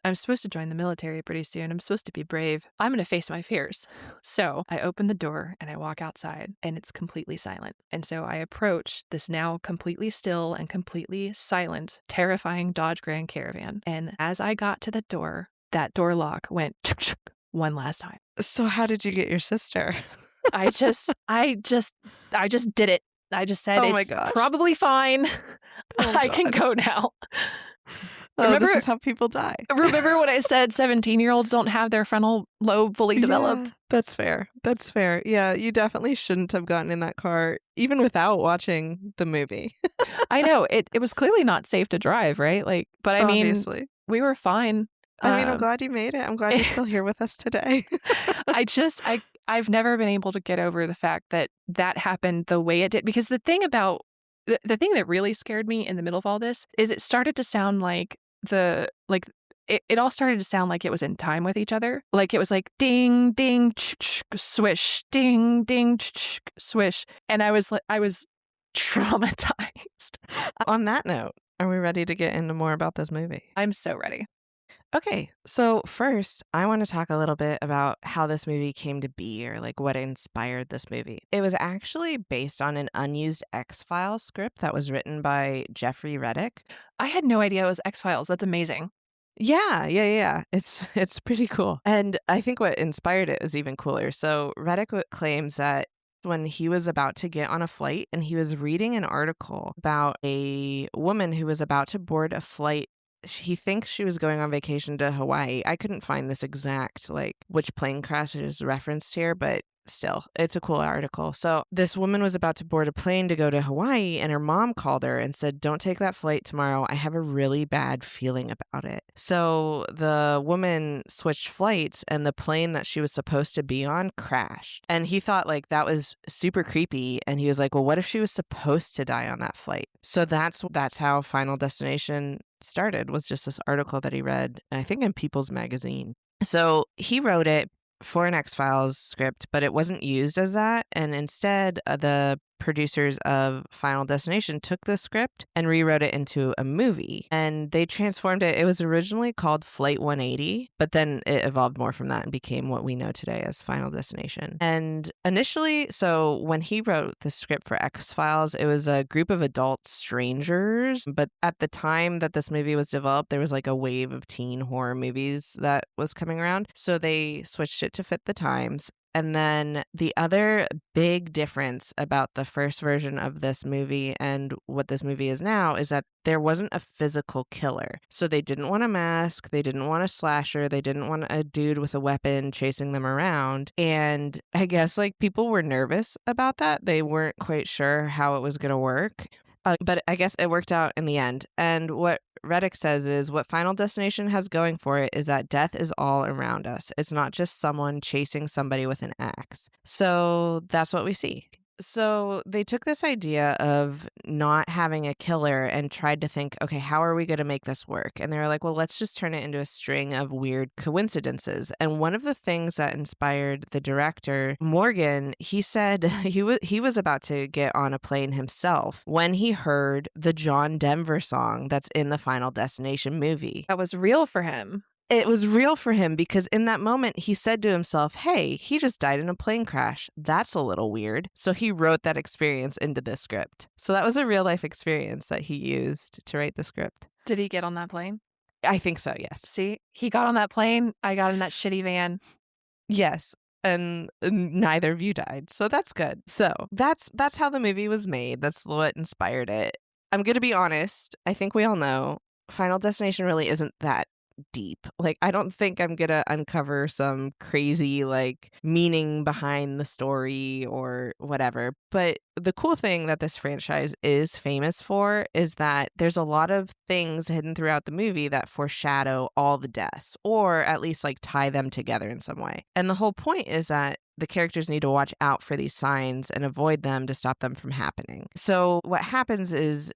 I'm supposed to join the military pretty soon. I'm supposed to be brave. I'm going to face my fears. So I open the door and I walk outside, and it's completely silent. And so I approach this now completely still and completely silent, terrifying Dodge Grand Caravan. And as I got to the door, that door lock went one last time. So how did you get your sister? I just did it. I just said, oh, it's probably fine. I can go now. Remember, this is how people die. Remember when I said 17-year-olds don't have their frontal lobe fully developed? Yeah, that's fair. That's fair. Yeah, you definitely shouldn't have gotten in that car, even without watching the movie. I know. It was clearly not safe to drive, right? Like, but I mean, we were fine. I mean, I'm glad you made it. I'm glad you're still here with us today. I I've never been able to get over the fact that that happened the way it did. Because the thing about the thing that really scared me in the middle of all this is it started to sound like it all started to sound like it was in time with each other. Like it was like ding, ding, swish, ding, ding, swish. And I was traumatized. On that note, are we ready to get into more about this movie? I'm so ready. Okay, so first, I want to talk a little bit about how this movie came to be, or like what inspired this movie. It was actually based on an unused X-Files script that was written by Jeffrey Reddick. I had no idea it was X-Files. That's amazing. Yeah. It's pretty cool. And I think what inspired it was even cooler. So Reddick claims that when he was about to get on a flight and he was reading an article about a woman who was about to board a flight. He thinks she was going on vacation to Hawaii. I couldn't find this exact, like, which plane crash is referenced here, but still, it's a cool article. So this woman was about to board a plane to go to Hawaii, and her mom called her and said, "Don't take that flight tomorrow. I have a really bad feeling about it." So the woman switched flights, and the plane that she was supposed to be on crashed. And he thought, like, that was super creepy. And he was like, well, what if she was supposed to die on that flight? So that's how Final Destination started, was just this article that he read, I think in People's Magazine. So he wrote it for an X-Files script, but it wasn't used as that. And instead, the producers of Final Destination took the script and rewrote it into a movie. And they transformed it. It was originally called Flight 180, but then it evolved more from that and became what we know today as Final Destination. And initially, so when he wrote the script for X-Files, it was a group of adult strangers. But at the time that this movie was developed, there was like a wave of teen horror movies that was coming around. So they switched it to fit the times. And then the other big difference about the first version of this movie and what this movie is now is that there wasn't a physical killer. So they didn't want a mask, they didn't want a slasher, they didn't want a dude with a weapon chasing them around. And I guess like people were nervous about that. They weren't quite sure how it was going to work. But I guess it worked out in the end. And what Reddick says is what Final Destination has going for it is that death is all around us. It's not just someone chasing somebody with an axe. So that's what we see. So they took this idea of not having a killer and tried to think, okay, how are we going to make this work? And they were like, well, let's just turn it into a string of weird coincidences. And one of the things that inspired the director, Morgan, he said he was about to get on a plane himself when he heard the John Denver song that's in the Final Destination movie. That was real for him. It was real for him because in that moment, he said to himself, hey, he just died in a plane crash. That's a little weird. So he wrote that experience into the script. So that was a real life experience that he used to write the script. Did he get on that plane? I think so, yes. See, he got on that plane. I got in that shitty van. Yes. And neither of you died. So that's good. So that's how the movie was made. That's what inspired it. I'm going to be honest. I think we all know Final Destination really isn't that deep. Like, I don't think I'm gonna uncover some crazy like meaning behind the story or whatever. But the cool thing that this franchise is famous for is that there's a lot of things hidden throughout the movie that foreshadow all the deaths, or at least like tie them together in some way. And the whole point is that the characters need to watch out for these signs and avoid them to stop them from happening. So what happens is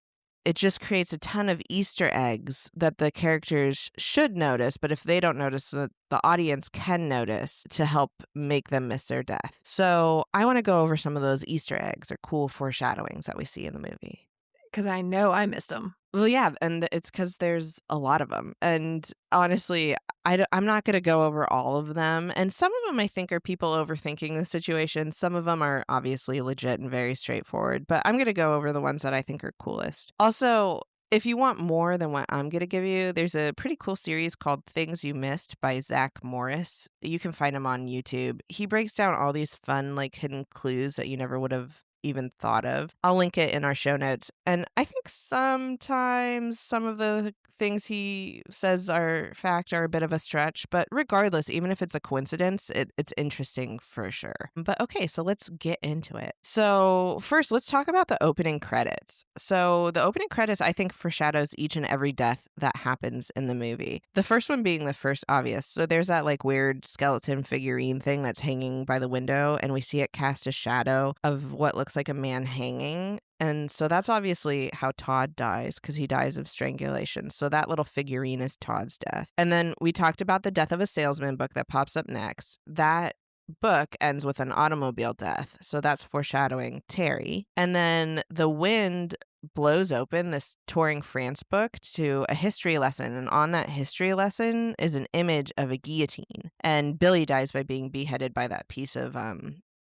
it just creates a ton of Easter eggs that the characters should notice, but if they don't notice, the audience can notice to help make them miss their death. So I want to go over some of those Easter eggs or cool foreshadowings that we see in the movie. Because I know I missed them. Well, yeah, and it's because there's a lot of them. And honestly, I'm not going to go over all of them. And some of them I think are people overthinking the situation. Some of them are obviously legit and very straightforward. But I'm going to go over the ones that I think are coolest. Also, if you want more than what I'm going to give you, there's a pretty cool series called Things You Missed by Zach Morris. You can find him on YouTube. He breaks down all these fun, like, hidden clues that you never would have even thought of. I'll link it in our show notes. And I think sometimes some of the things he says are fact are a bit of a stretch, but regardless, even if it's a coincidence, it's interesting for sure. But okay, so let's get into it. So first, let's talk about the opening credits. So the opening credits, I think, foreshadows each and every death that happens in the movie. The first one being the first obvious. So there's that like weird skeleton figurine thing that's hanging by the window, and we see it cast a shadow of what looks like a man hanging. And so that's obviously how Todd dies, because he dies of strangulation. So that little figurine is Todd's death. And then we talked about the Death of a Salesman book that pops up next. That book ends with an automobile death. So that's foreshadowing Terry. And then The Wind blows open this Touring France book to a history lesson. And on that history lesson is an image of a guillotine. And Billy dies by being beheaded by that piece of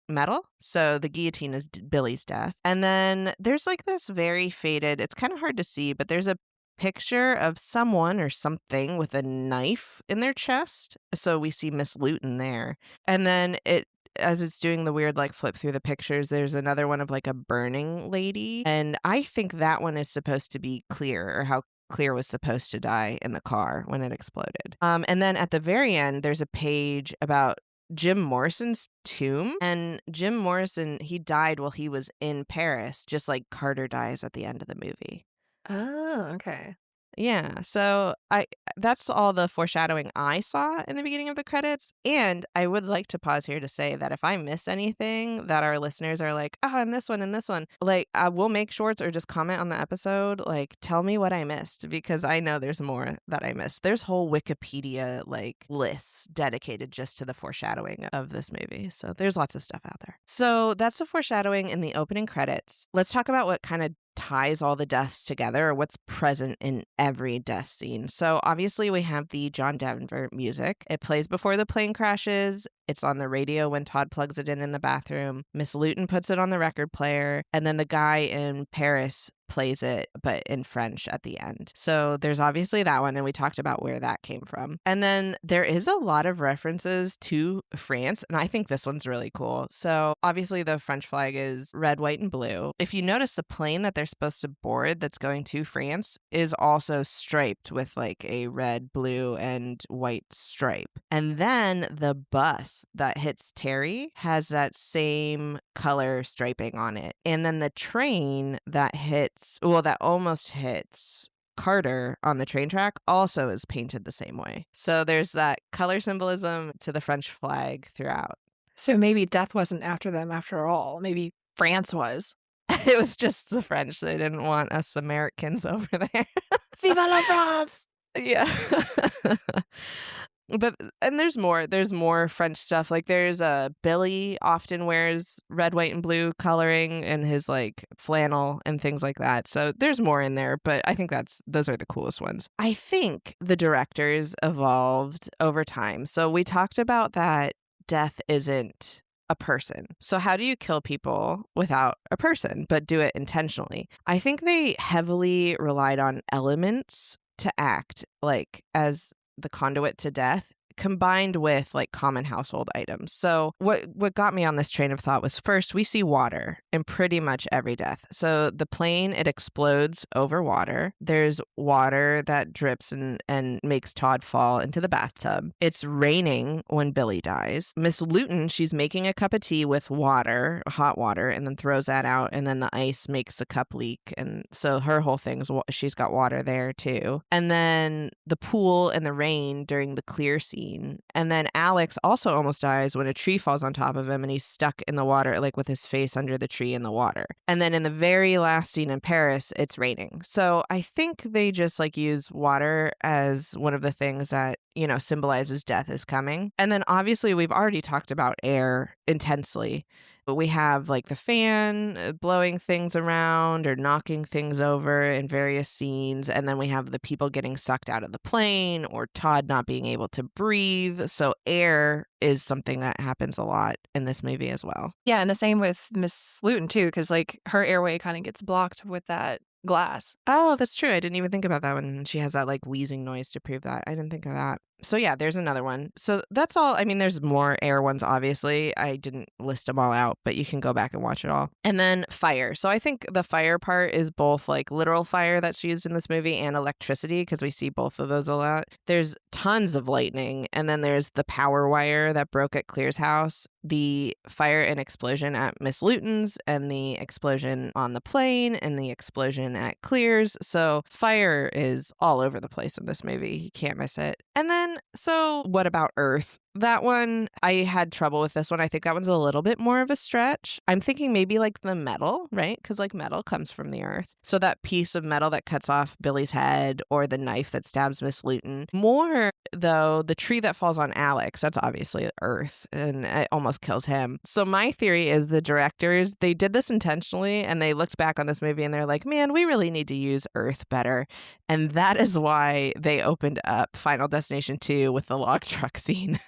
metal. So the guillotine is Billy's death. And then there's like this very faded, it's kind of hard to see, but there's a picture of someone or something with a knife in their chest. So we see Miss Luton there. And then as it's doing the weird like flip through the pictures, there's another one of like a burning lady. And I think that one is supposed to be Clear, or how Clear was supposed to die in the car when it exploded. And then at the very end, there's a page about Jim Morrison's tomb. And Jim Morrison, he died while he was in Paris, just like Carter dies at the end of the movie. Oh, okay. Yeah, so that's all the foreshadowing I saw in the beginning of the credits. And I would like to pause here to say that if I miss anything that our listeners are like, oh, and this one, like we'll make shorts or just comment on the episode, like tell me what I missed, because I know there's more that I missed. There's whole Wikipedia like lists dedicated just to the foreshadowing of this movie. So there's lots of stuff out there. So that's the foreshadowing in the opening credits. Let's talk about what kind of ties all the deaths together, or what's present in every death scene. So obviously we have the John Denver music. It plays before the plane crashes. It's on the radio when Todd plugs it in the bathroom. Miss Luton puts it on the record player. And then the guy in Paris plays it, but in French at the end. So there's obviously that one, and we talked about where that came from. And then there is a lot of references to France, and I think this one's really cool. So obviously the French flag is red, white, and blue. If you notice, the plane that they're supposed to board that's going to France is also striped with like a red, blue, and white stripe. And then the bus that hits Terry has that same color striping on it. And then the train that almost hits Carter on the train track also is painted the same way. So there's that color symbolism to the French flag throughout. So maybe death wasn't after them after all. Maybe France was. It was just the French. They didn't want us Americans over there. Viva la France! Yeah. And there's more French stuff. Like there's Billy often wears red, white, and blue coloring in his like flannel and things like that. So there's more in there, but I think those are the coolest ones. I think the directors evolved over time. So we talked about that death isn't a person. So how do you kill people without a person, but do it intentionally? I think they heavily relied on elements to act like as the conduit to death, combined with like common household items. So what got me on this train of thought was, first, we see water in pretty much every death. So the plane, it explodes over water. There's water that drips and makes Todd fall into the bathtub. It's raining when Billy dies. Miss Luton, she's making a cup of tea with water, hot water, and then throws that out, and then the ice makes the cup leak. And so her whole thing's, she's got water there too. And then the pool and the rain during the Clear scene. And then Alex also almost dies when a tree falls on top of him and he's stuck in the water, like with his face under the tree in the water. And then in the very last scene in Paris, it's raining. So I think they just like use water as one of the things that, you know, symbolizes death is coming. And then obviously we've already talked about air intensely. But we have like the fan blowing things around or knocking things over in various scenes. And then we have the people getting sucked out of the plane or Todd not being able to breathe. So air is something that happens a lot in this movie as well. Yeah, and the same with Miss Luton too, because like her airway kind of gets blocked with that glass. Oh, that's true. I didn't even think about that when she has that like wheezing noise to prove that. I didn't think of that. So yeah, there's another one. So that's all. I mean, there's more air ones, obviously. I didn't list them all out, but you can go back and watch it all. And then fire. So I think the fire part is both like literal fire that's used in this movie and electricity, because we see both of those a lot. There's tons of lightning. And then there's the power wire that broke at Clear's house, the fire and explosion at Miss Luton's, and the explosion on the plane, and the explosion at Clear's. So fire is all over the place in this movie. You can't miss it. And then, so what about Earth? That one, I had trouble with this one. I think that one's a little bit more of a stretch. I'm thinking maybe like the metal, right? Because like metal comes from the earth. So that piece of metal that cuts off Billy's head, or the knife that stabs Miss Luton. More, though, the tree that falls on Alex, that's obviously Earth, and it almost kills him. So my theory is the directors, they did this intentionally, and they looked back on this movie and they're like, man, we really need to use Earth better. And that is why they opened up Final Destination 2 with the log truck scene.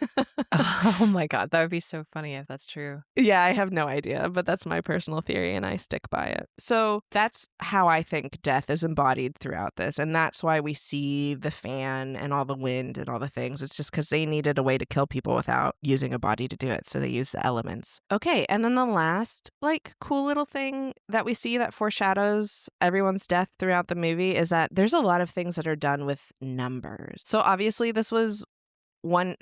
Oh my God, that would be so funny if that's true. Yeah, I have no idea, but that's my personal theory and I stick by it. So that's how I think death is embodied throughout this. And that's why we see the fan and all the wind and all the things. It's just because they needed a way to kill people without using a body to do it. So they used the elements. Okay, and then the last, like, cool little thing that we see that foreshadows everyone's death throughout the movie is that there's a lot of things that are done with numbers. So obviously this was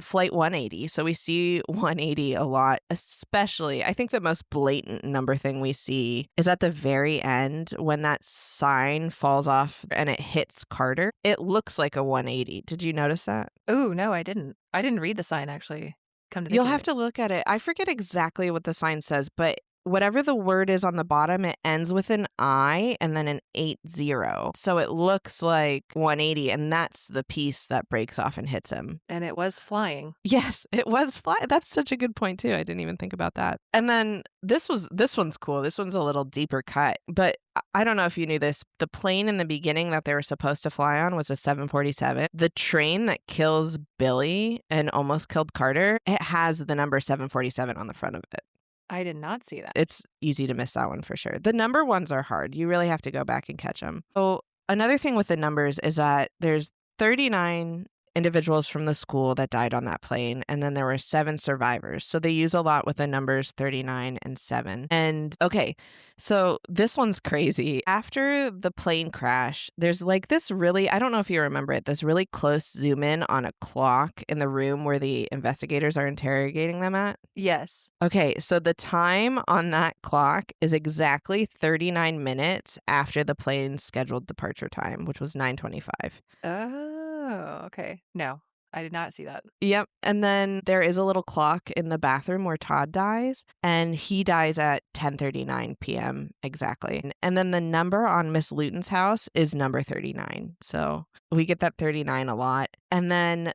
flight 180. So we see 180 a lot, especially I think the most blatant number thing we see is at the very end when that sign falls off and it hits Carter. It looks like a 180. Did you notice that? Oh, no, I didn't. I didn't read the sign, actually. Come to think You'll of have it. to look at it. I forget exactly what the sign says, but whatever the word is on the bottom, it ends with an I and then an 80. So it looks like 180, and that's the piece that breaks off and hits him. And it was flying. Yes, it was flying. That's such a good point, too. I didn't even think about that. And then this one's cool. This one's a little deeper cut, but I don't know if you knew this. The plane in the beginning that they were supposed to fly on was a 747. The train that kills Billy and almost killed Carter, it has the number 747 on the front of it. I did not see that. It's easy to miss that one for sure. The number ones are hard. You really have to go back and catch them. So another thing with the numbers is that there's 39 individuals from the school that died on that plane, and then there were 7 survivors. So they use a lot with the numbers 39 and 7. And okay, so this one's crazy. After the plane crash, there's like this really, I don't know if you remember it, this really close zoom in on a clock in the room where the investigators are interrogating them at. Yes. Okay, so the time on that clock is exactly 39 minutes after the plane's scheduled departure time, which was 9:25. Oh, okay. No, I did not see that. Yep. And then there is a little clock in the bathroom where Todd dies, and he dies at 10:39 p.m. exactly. And then the number on Miss Luton's house is number 39. So we get that 39 a lot. And then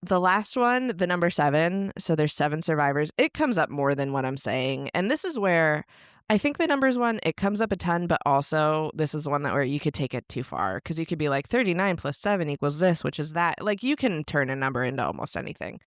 the last one, the number 7, so there's 7 survivors. It comes up more than what I'm saying. And this is where I think the numbers one, it comes up a ton, but also this is one that where you could take it too far, because you could be like 39 plus 7 equals this, which is that. Like, you can turn a number into almost anything.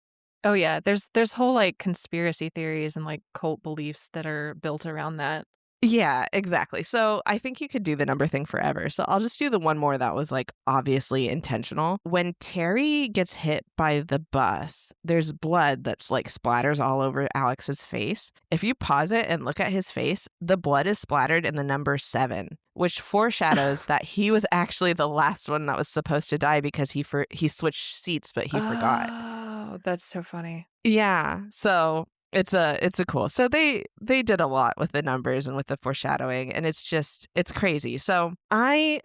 Oh yeah, there's whole like conspiracy theories and like cult beliefs that are built around that. Yeah, exactly. So I think you could do the number thing forever. So I'll just do the one more that was like obviously intentional. When Terry gets hit by the bus, there's blood that's like splatters all over Alex's face. If you pause it and look at his face, the blood is splattered in the number 7, which foreshadows that he was actually the last one that was supposed to die because he switched seats, but he forgot. Oh, that's so funny. Yeah. So it's a cool. So they did a lot with the numbers and with the foreshadowing, and it's crazy. So I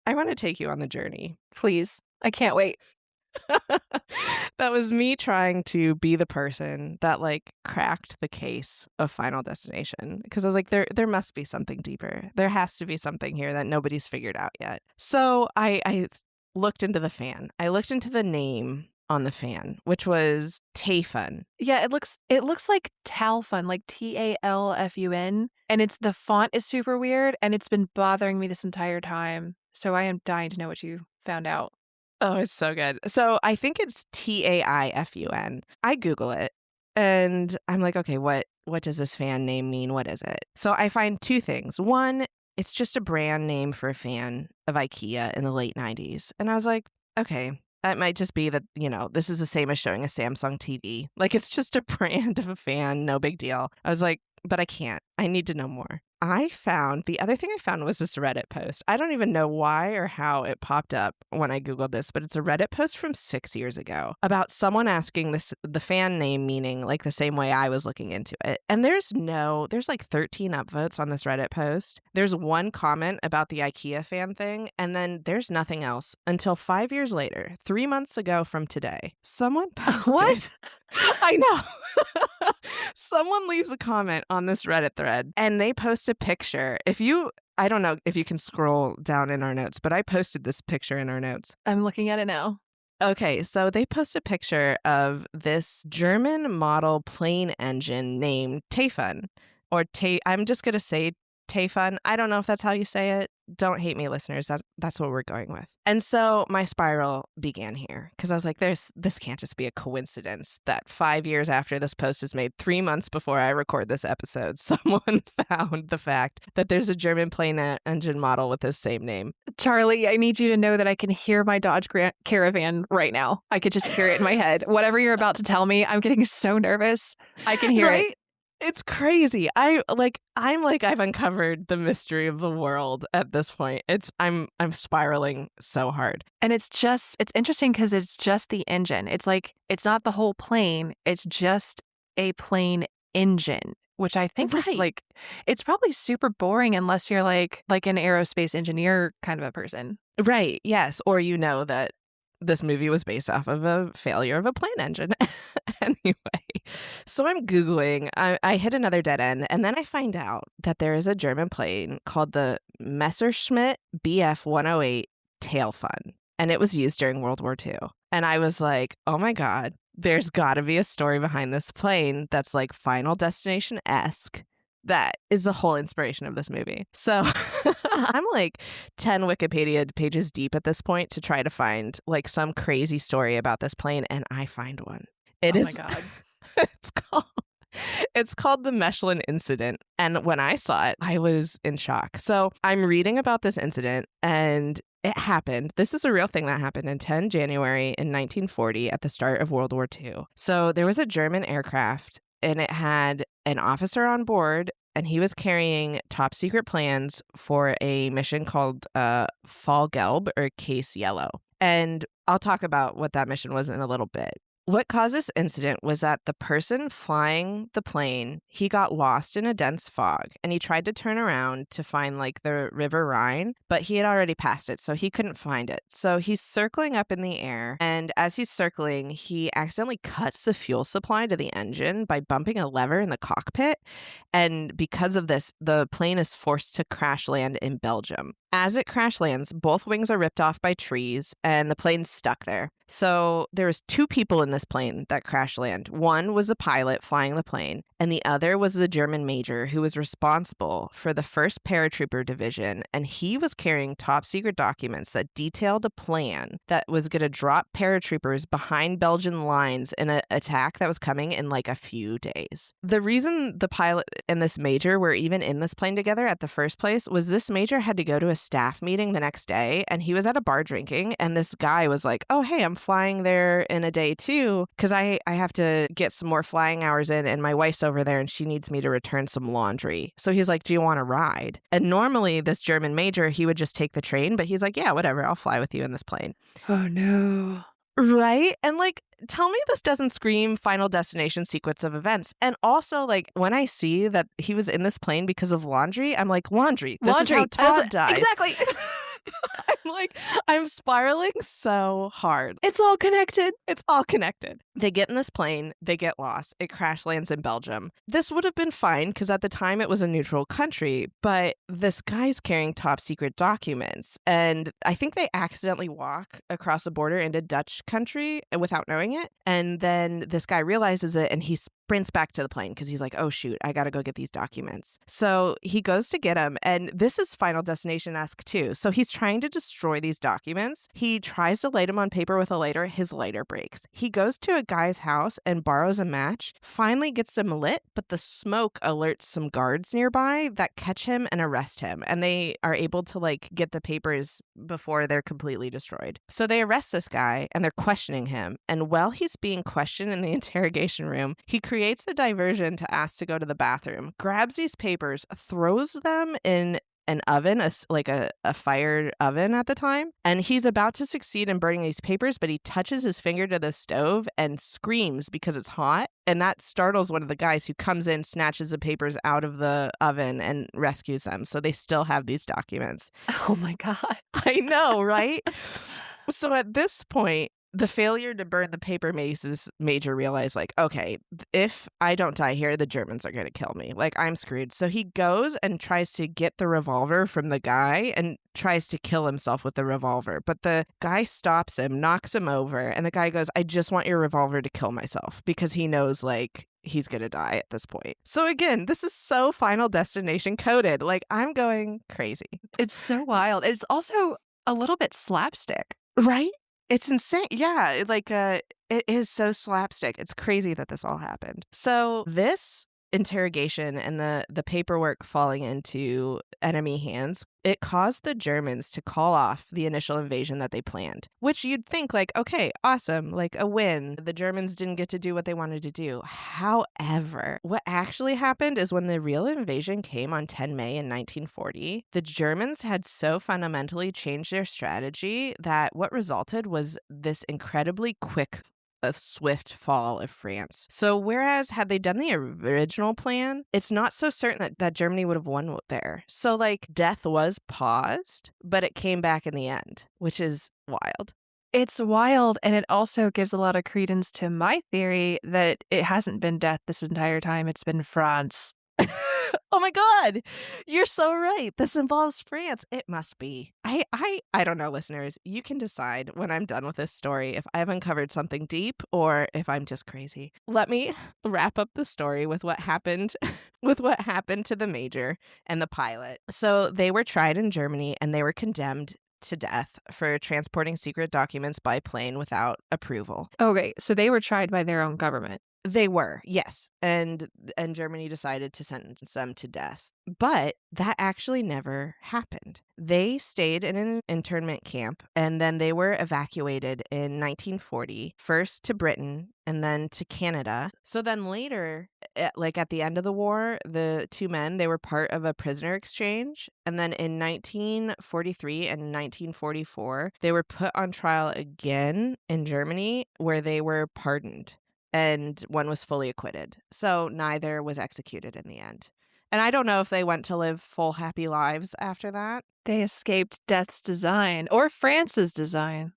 want to take you on the journey. Please. I can't wait. That was me trying to be the person that like cracked the case of Final Destination, because I was like, there must be something deeper. There has to be something here that nobody's figured out yet. So I looked into the fan. I looked into the name on the fan, which was Tayfun. Yeah, it looks like Talfun, like TALFUN, and it's the font is super weird, and it's been bothering me this entire time. So I am dying to know what you found out. Oh, it's so good. So I think it's TAIFUN. I Google it and I'm like, okay, what does this fan name mean? What is it? So I find 2 things. One, it's just a brand name for a fan of IKEA in the late 90s. And I was like, okay, It might just be that, this is the same as showing a Samsung TV. Like, it's just a brand of a fan. No big deal. I was like, but I can't. I need to know more. The other thing I found was this Reddit post. I don't even know why or how it popped up when I Googled this, but it's a Reddit post from 6 years ago about someone asking the fan name meaning like the same way I was looking into it. And there's like 13 upvotes on this Reddit post. There's one comment about the IKEA fan thing, and then there's nothing else until 5 years later, 3 months ago from today, someone posted. What? I know. Someone leaves a comment on this Reddit thread and they post a picture. I don't know if you can scroll down in our notes, but I posted this picture in our notes. I'm looking at it now. Okay, so they post a picture of this German model plane engine named Tefun, I'm just going to say Tefun. I don't know if that's how you say it. Don't hate me, listeners. That's what we're going with. And so my spiral began here because I was like, this can't just be a coincidence that 5 years after this post is made, 3 months before I record this episode, someone found the fact that there's a German plane engine model with this same name. Charlie, I need you to know that I can hear my Dodge Caravan right now. I could just hear it in my head. Whatever you're about to tell me, I'm getting so nervous. I can hear it. It's crazy. I'm like I've uncovered the mystery of the world at this point. I'm spiraling so hard. And it's interesting because it's just the engine. It's like it's not the whole plane. It's just a plane engine, which I think is like it's probably super boring unless you're like an aerospace engineer kind of a person. Right. Yes. Or that this movie was based off of a failure of a plane engine. Anyway, so I'm Googling. I hit another dead end, and then I find out that there is a German plane called the Messerschmitt Bf 108 Tailfun, and it was used during World War II. And I was like, oh my God, there's got to be a story behind this plane that's like Final Destination-esque. That is the whole inspiration of this movie. So I'm like 10 Wikipedia pages deep at this point to try to find like some crazy story about this plane, and I find one. My God. It's called the Mechlin incident. And when I saw it, I was in shock. So I'm reading about this incident, and it happened. This is a real thing that happened in 10 January in 1940 at the start of World War II. So there was a German aircraft, and it had an officer on board, and he was carrying top secret plans for a mission called Fall Gelb, or Case Yellow. And I'll talk about what that mission was in a little bit. What caused this incident was that the person flying the plane, he got lost in a dense fog, and he tried to turn around to find like the River Rhine, but he had already passed it, so he couldn't find it. So he's circling up in the air, and as he's circling, he accidentally cuts the fuel supply to the engine by bumping a lever in the cockpit, and because of this, the plane is forced to crash land in Belgium. As it crash lands, both wings are ripped off by trees, and the plane's stuck there. So there was 2 people in this plane that crash land. One was the pilot flying the plane, and the other was the German major who was responsible for the 1st Paratrooper Division, and he was carrying top secret documents that detailed a plan that was going to drop paratroopers behind Belgian lines in an attack that was coming in like a few days. The reason the pilot and this major were even in this plane together at the first place was this major had to go to a staff meeting the next day, and he was at a bar drinking, and this guy was like, oh, hey, I'm flying there in a day too, because I have to get some more flying hours in, and my wife's over there and she needs me to return some laundry. So he's like, do you want to ride? And normally this German major, he would just take the train, but he's like, yeah, whatever, I'll fly with you in this plane. Oh no. Right? And like, tell me this doesn't scream Final Destination sequence of events. And also, like, when I see that he was in this plane because of laundry, I'm like, laundry. This is how Todd dies. Exactly. I'm spiraling so hard. It's all connected. It's all connected. They get in this plane, they get lost, it crash lands in Belgium. This would have been fine because at the time it was a neutral country, but this guy's carrying top secret documents, and I think they accidentally walk across the border into Dutch country without knowing it, and then this guy realizes it and he sprints back to the plane because he's like, oh, shoot, I got to go get these documents. So he goes to get them. And this is Final Destination-esque too. So he's trying to destroy these documents. He tries to light them on paper with a lighter. His lighter breaks. He goes to a guy's house and borrows a match, finally gets them lit, but the smoke alerts some guards nearby that catch him and arrest him. And they are able to like get the papers before they're completely destroyed. So they arrest this guy and they're questioning him. And while he's being questioned in the interrogation room, he creates a diversion to ask to go to the bathroom, grabs these papers, throws them in an oven, a fired oven at the time. And he's about to succeed in burning these papers, but he touches his finger to the stove and screams because it's hot. And that startles one of the guys who comes in, snatches the papers out of the oven and rescues them. So they still have these documents. Oh my God. I know, right? So at this point, the failure to burn the paper makes Major realize, like, okay, if I don't die here, the Germans are going to kill me. Like, I'm screwed. So he goes and tries to get the revolver from the guy and tries to kill himself with the revolver. But the guy stops him, knocks him over, and the guy goes, I just want your revolver to kill myself, because he knows, like, he's going to die at this point. So again, this is so Final Destination coded. Like, I'm going crazy. It's so wild. It's also a little bit slapstick. Right? It's insane. Yeah, it is so slapstick. It's crazy that this all happened. So this interrogation and the paperwork falling into enemy hands, it caused the Germans to call off the initial invasion that they planned, which you'd think like, okay, awesome, like a win. The Germans didn't get to do what they wanted to do. However, what actually happened is when the real invasion came on 10 May in 1940, the Germans had so fundamentally changed their strategy that what resulted was this incredibly quick a swift fall of France. So whereas had they done the original plan, it's not so certain that Germany would have won there. So like death was paused, but it came back in the end, which is wild. It's wild, and it also gives a lot of credence to my theory that it hasn't been death this entire time. It's been France. Oh my God, you're so right. This involves France. It must be. I don't know, listeners. You can decide when I'm done with this story if I've uncovered something deep or if I'm just crazy. Let me wrap up the story with what happened to the Major and the pilot. So they were tried in Germany and they were condemned to death for transporting secret documents by plane without approval. Okay, so they were tried by their own government. They were, yes. And Germany decided to sentence them to death. But that actually never happened. They stayed in an internment camp, and then they were evacuated in 1940, first to Britain and then to Canada. So then later, at the end of the war, the two men, they were part of a prisoner exchange. And then in 1943 and 1944, they were put on trial again in Germany, where they were pardoned. And one was fully acquitted. So neither was executed in the end. And I don't know if they went to live full happy lives after that. They escaped death's design, or France's design.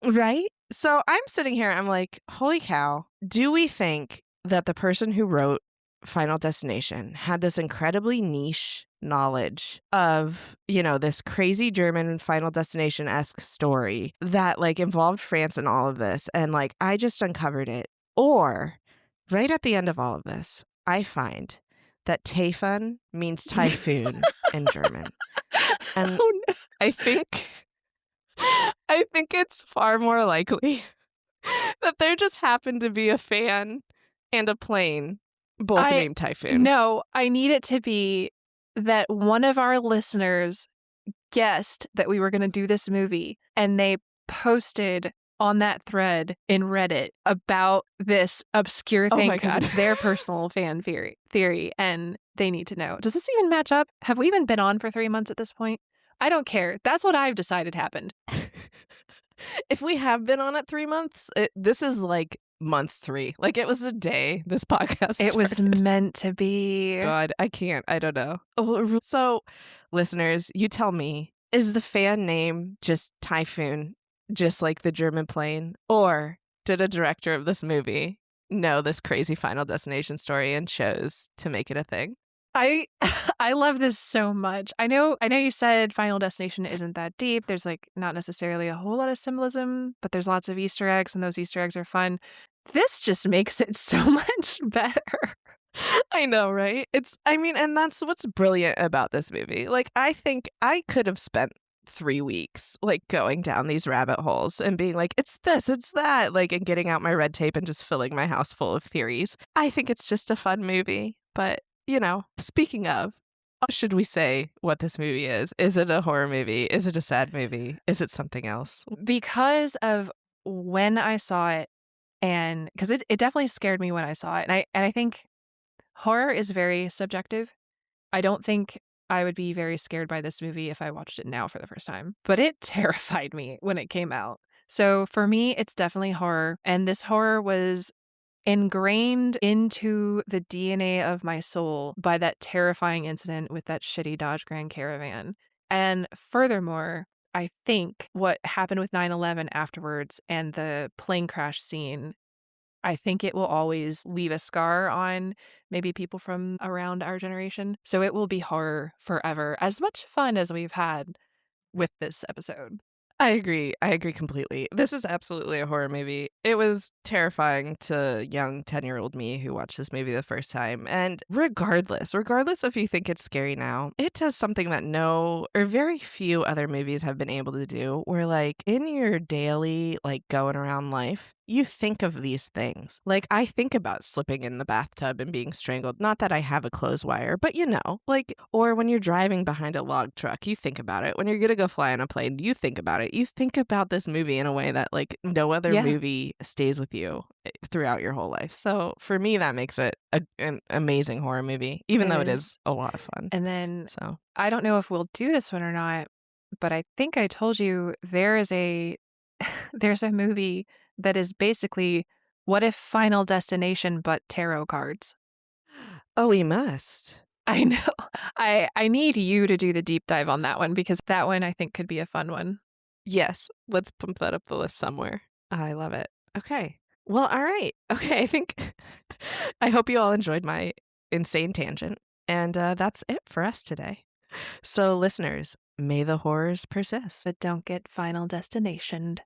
Right? So I'm sitting here, I'm like, holy cow. Do we think that the person who wrote Final Destination had this incredibly niche knowledge of, this crazy German Final Destination-esque story that involved France and all of this? And I just uncovered it. Or, right at the end of all of this, I find that Typhon means typhoon in German. And Oh, no. I think it's far more likely that there just happened to be a fan and a plane, both named Typhoon. No, I need it to be that one of our listeners guessed that we were going to do this movie, and they posted on that thread in Reddit about this obscure thing because it's their personal fan theory, and they need to know. Does this even match up? Have we even been on for 3 months at this point? I don't care. That's what I've decided happened. If we have been on at 3 months, this is month 3. It was a day this podcast started. It was meant to be. God, I can't. I don't know. So, listeners, you tell me, is the fan name just Typhoon? Just like the German plane? Or did a director of this movie know this crazy Final Destination story and chose to make it a thing? I love this so much. I know you said Final Destination isn't that deep. There's not necessarily a whole lot of symbolism, but there's lots of Easter eggs, and those Easter eggs are fun. this just makes it so much better. I know, right? And that's what's brilliant about this movie. Like, I think I could have spent 3 weeks, like, going down these rabbit holes and being like, it's this, it's that, like, and getting out my red tape and just filling my house full of theories. I think it's just a fun movie. But, speaking of, should we say what this movie is? Is it a horror movie? Is it a sad movie? Is it something else? Because of when I saw it, and because it definitely scared me when I saw it. And I think horror is very subjective. I don't think I would be very scared by this movie if I watched it now for the first time. But it terrified me when it came out. So for me, it's definitely horror. And this horror was ingrained into the DNA of my soul by that terrifying incident with that shitty Dodge Grand Caravan. And furthermore, I think what happened with 9/11 afterwards and the plane crash scene, I think it will always leave a scar on maybe people from around our generation. So it will be horror forever, as much fun as we've had with this episode. I agree completely. This is absolutely a horror movie. It was terrifying to young 10-year-old me who watched this movie the first time. And regardless if you think it's scary now, it does something that no or very few other movies have been able to do, where, like, in your daily, like, going around life, you think of these things. Like, I think about slipping in the bathtub and being strangled. Not that I have a clothes wire, but like, or when you're driving behind a log truck, you think about it. When you're gonna go fly on a plane, you think about it. You think about this movie in a way that, like, no other movie stays with you throughout your whole life. So for me, that makes it an amazing horror movie, even though it is a lot of fun. And then, I don't know if we'll do this one or not, but I think I told you there's a movie that is basically What If Final Destination but tarot cards. Oh, we must. I know. I need you to do the deep dive on that one, because that one I think could be a fun one. Yes, let's pump that up the list somewhere. I love it. Okay. Well, all right. Okay, I hope you all enjoyed my insane tangent. And that's it for us today. So, listeners, may the horrors persist. But don't get final destinationed.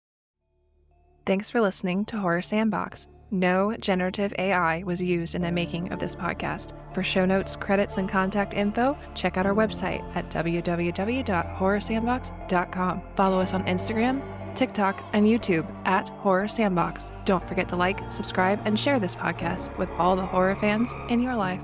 Thanks for listening to Horror Sandbox. No generative AI was used in the making of this podcast. For show notes, credits, and contact info, check out our website at www.horrorsandbox.com. Follow us on Instagram, TikTok, and YouTube at Horror Sandbox. Don't forget to like, subscribe, and share this podcast with all the horror fans in your life.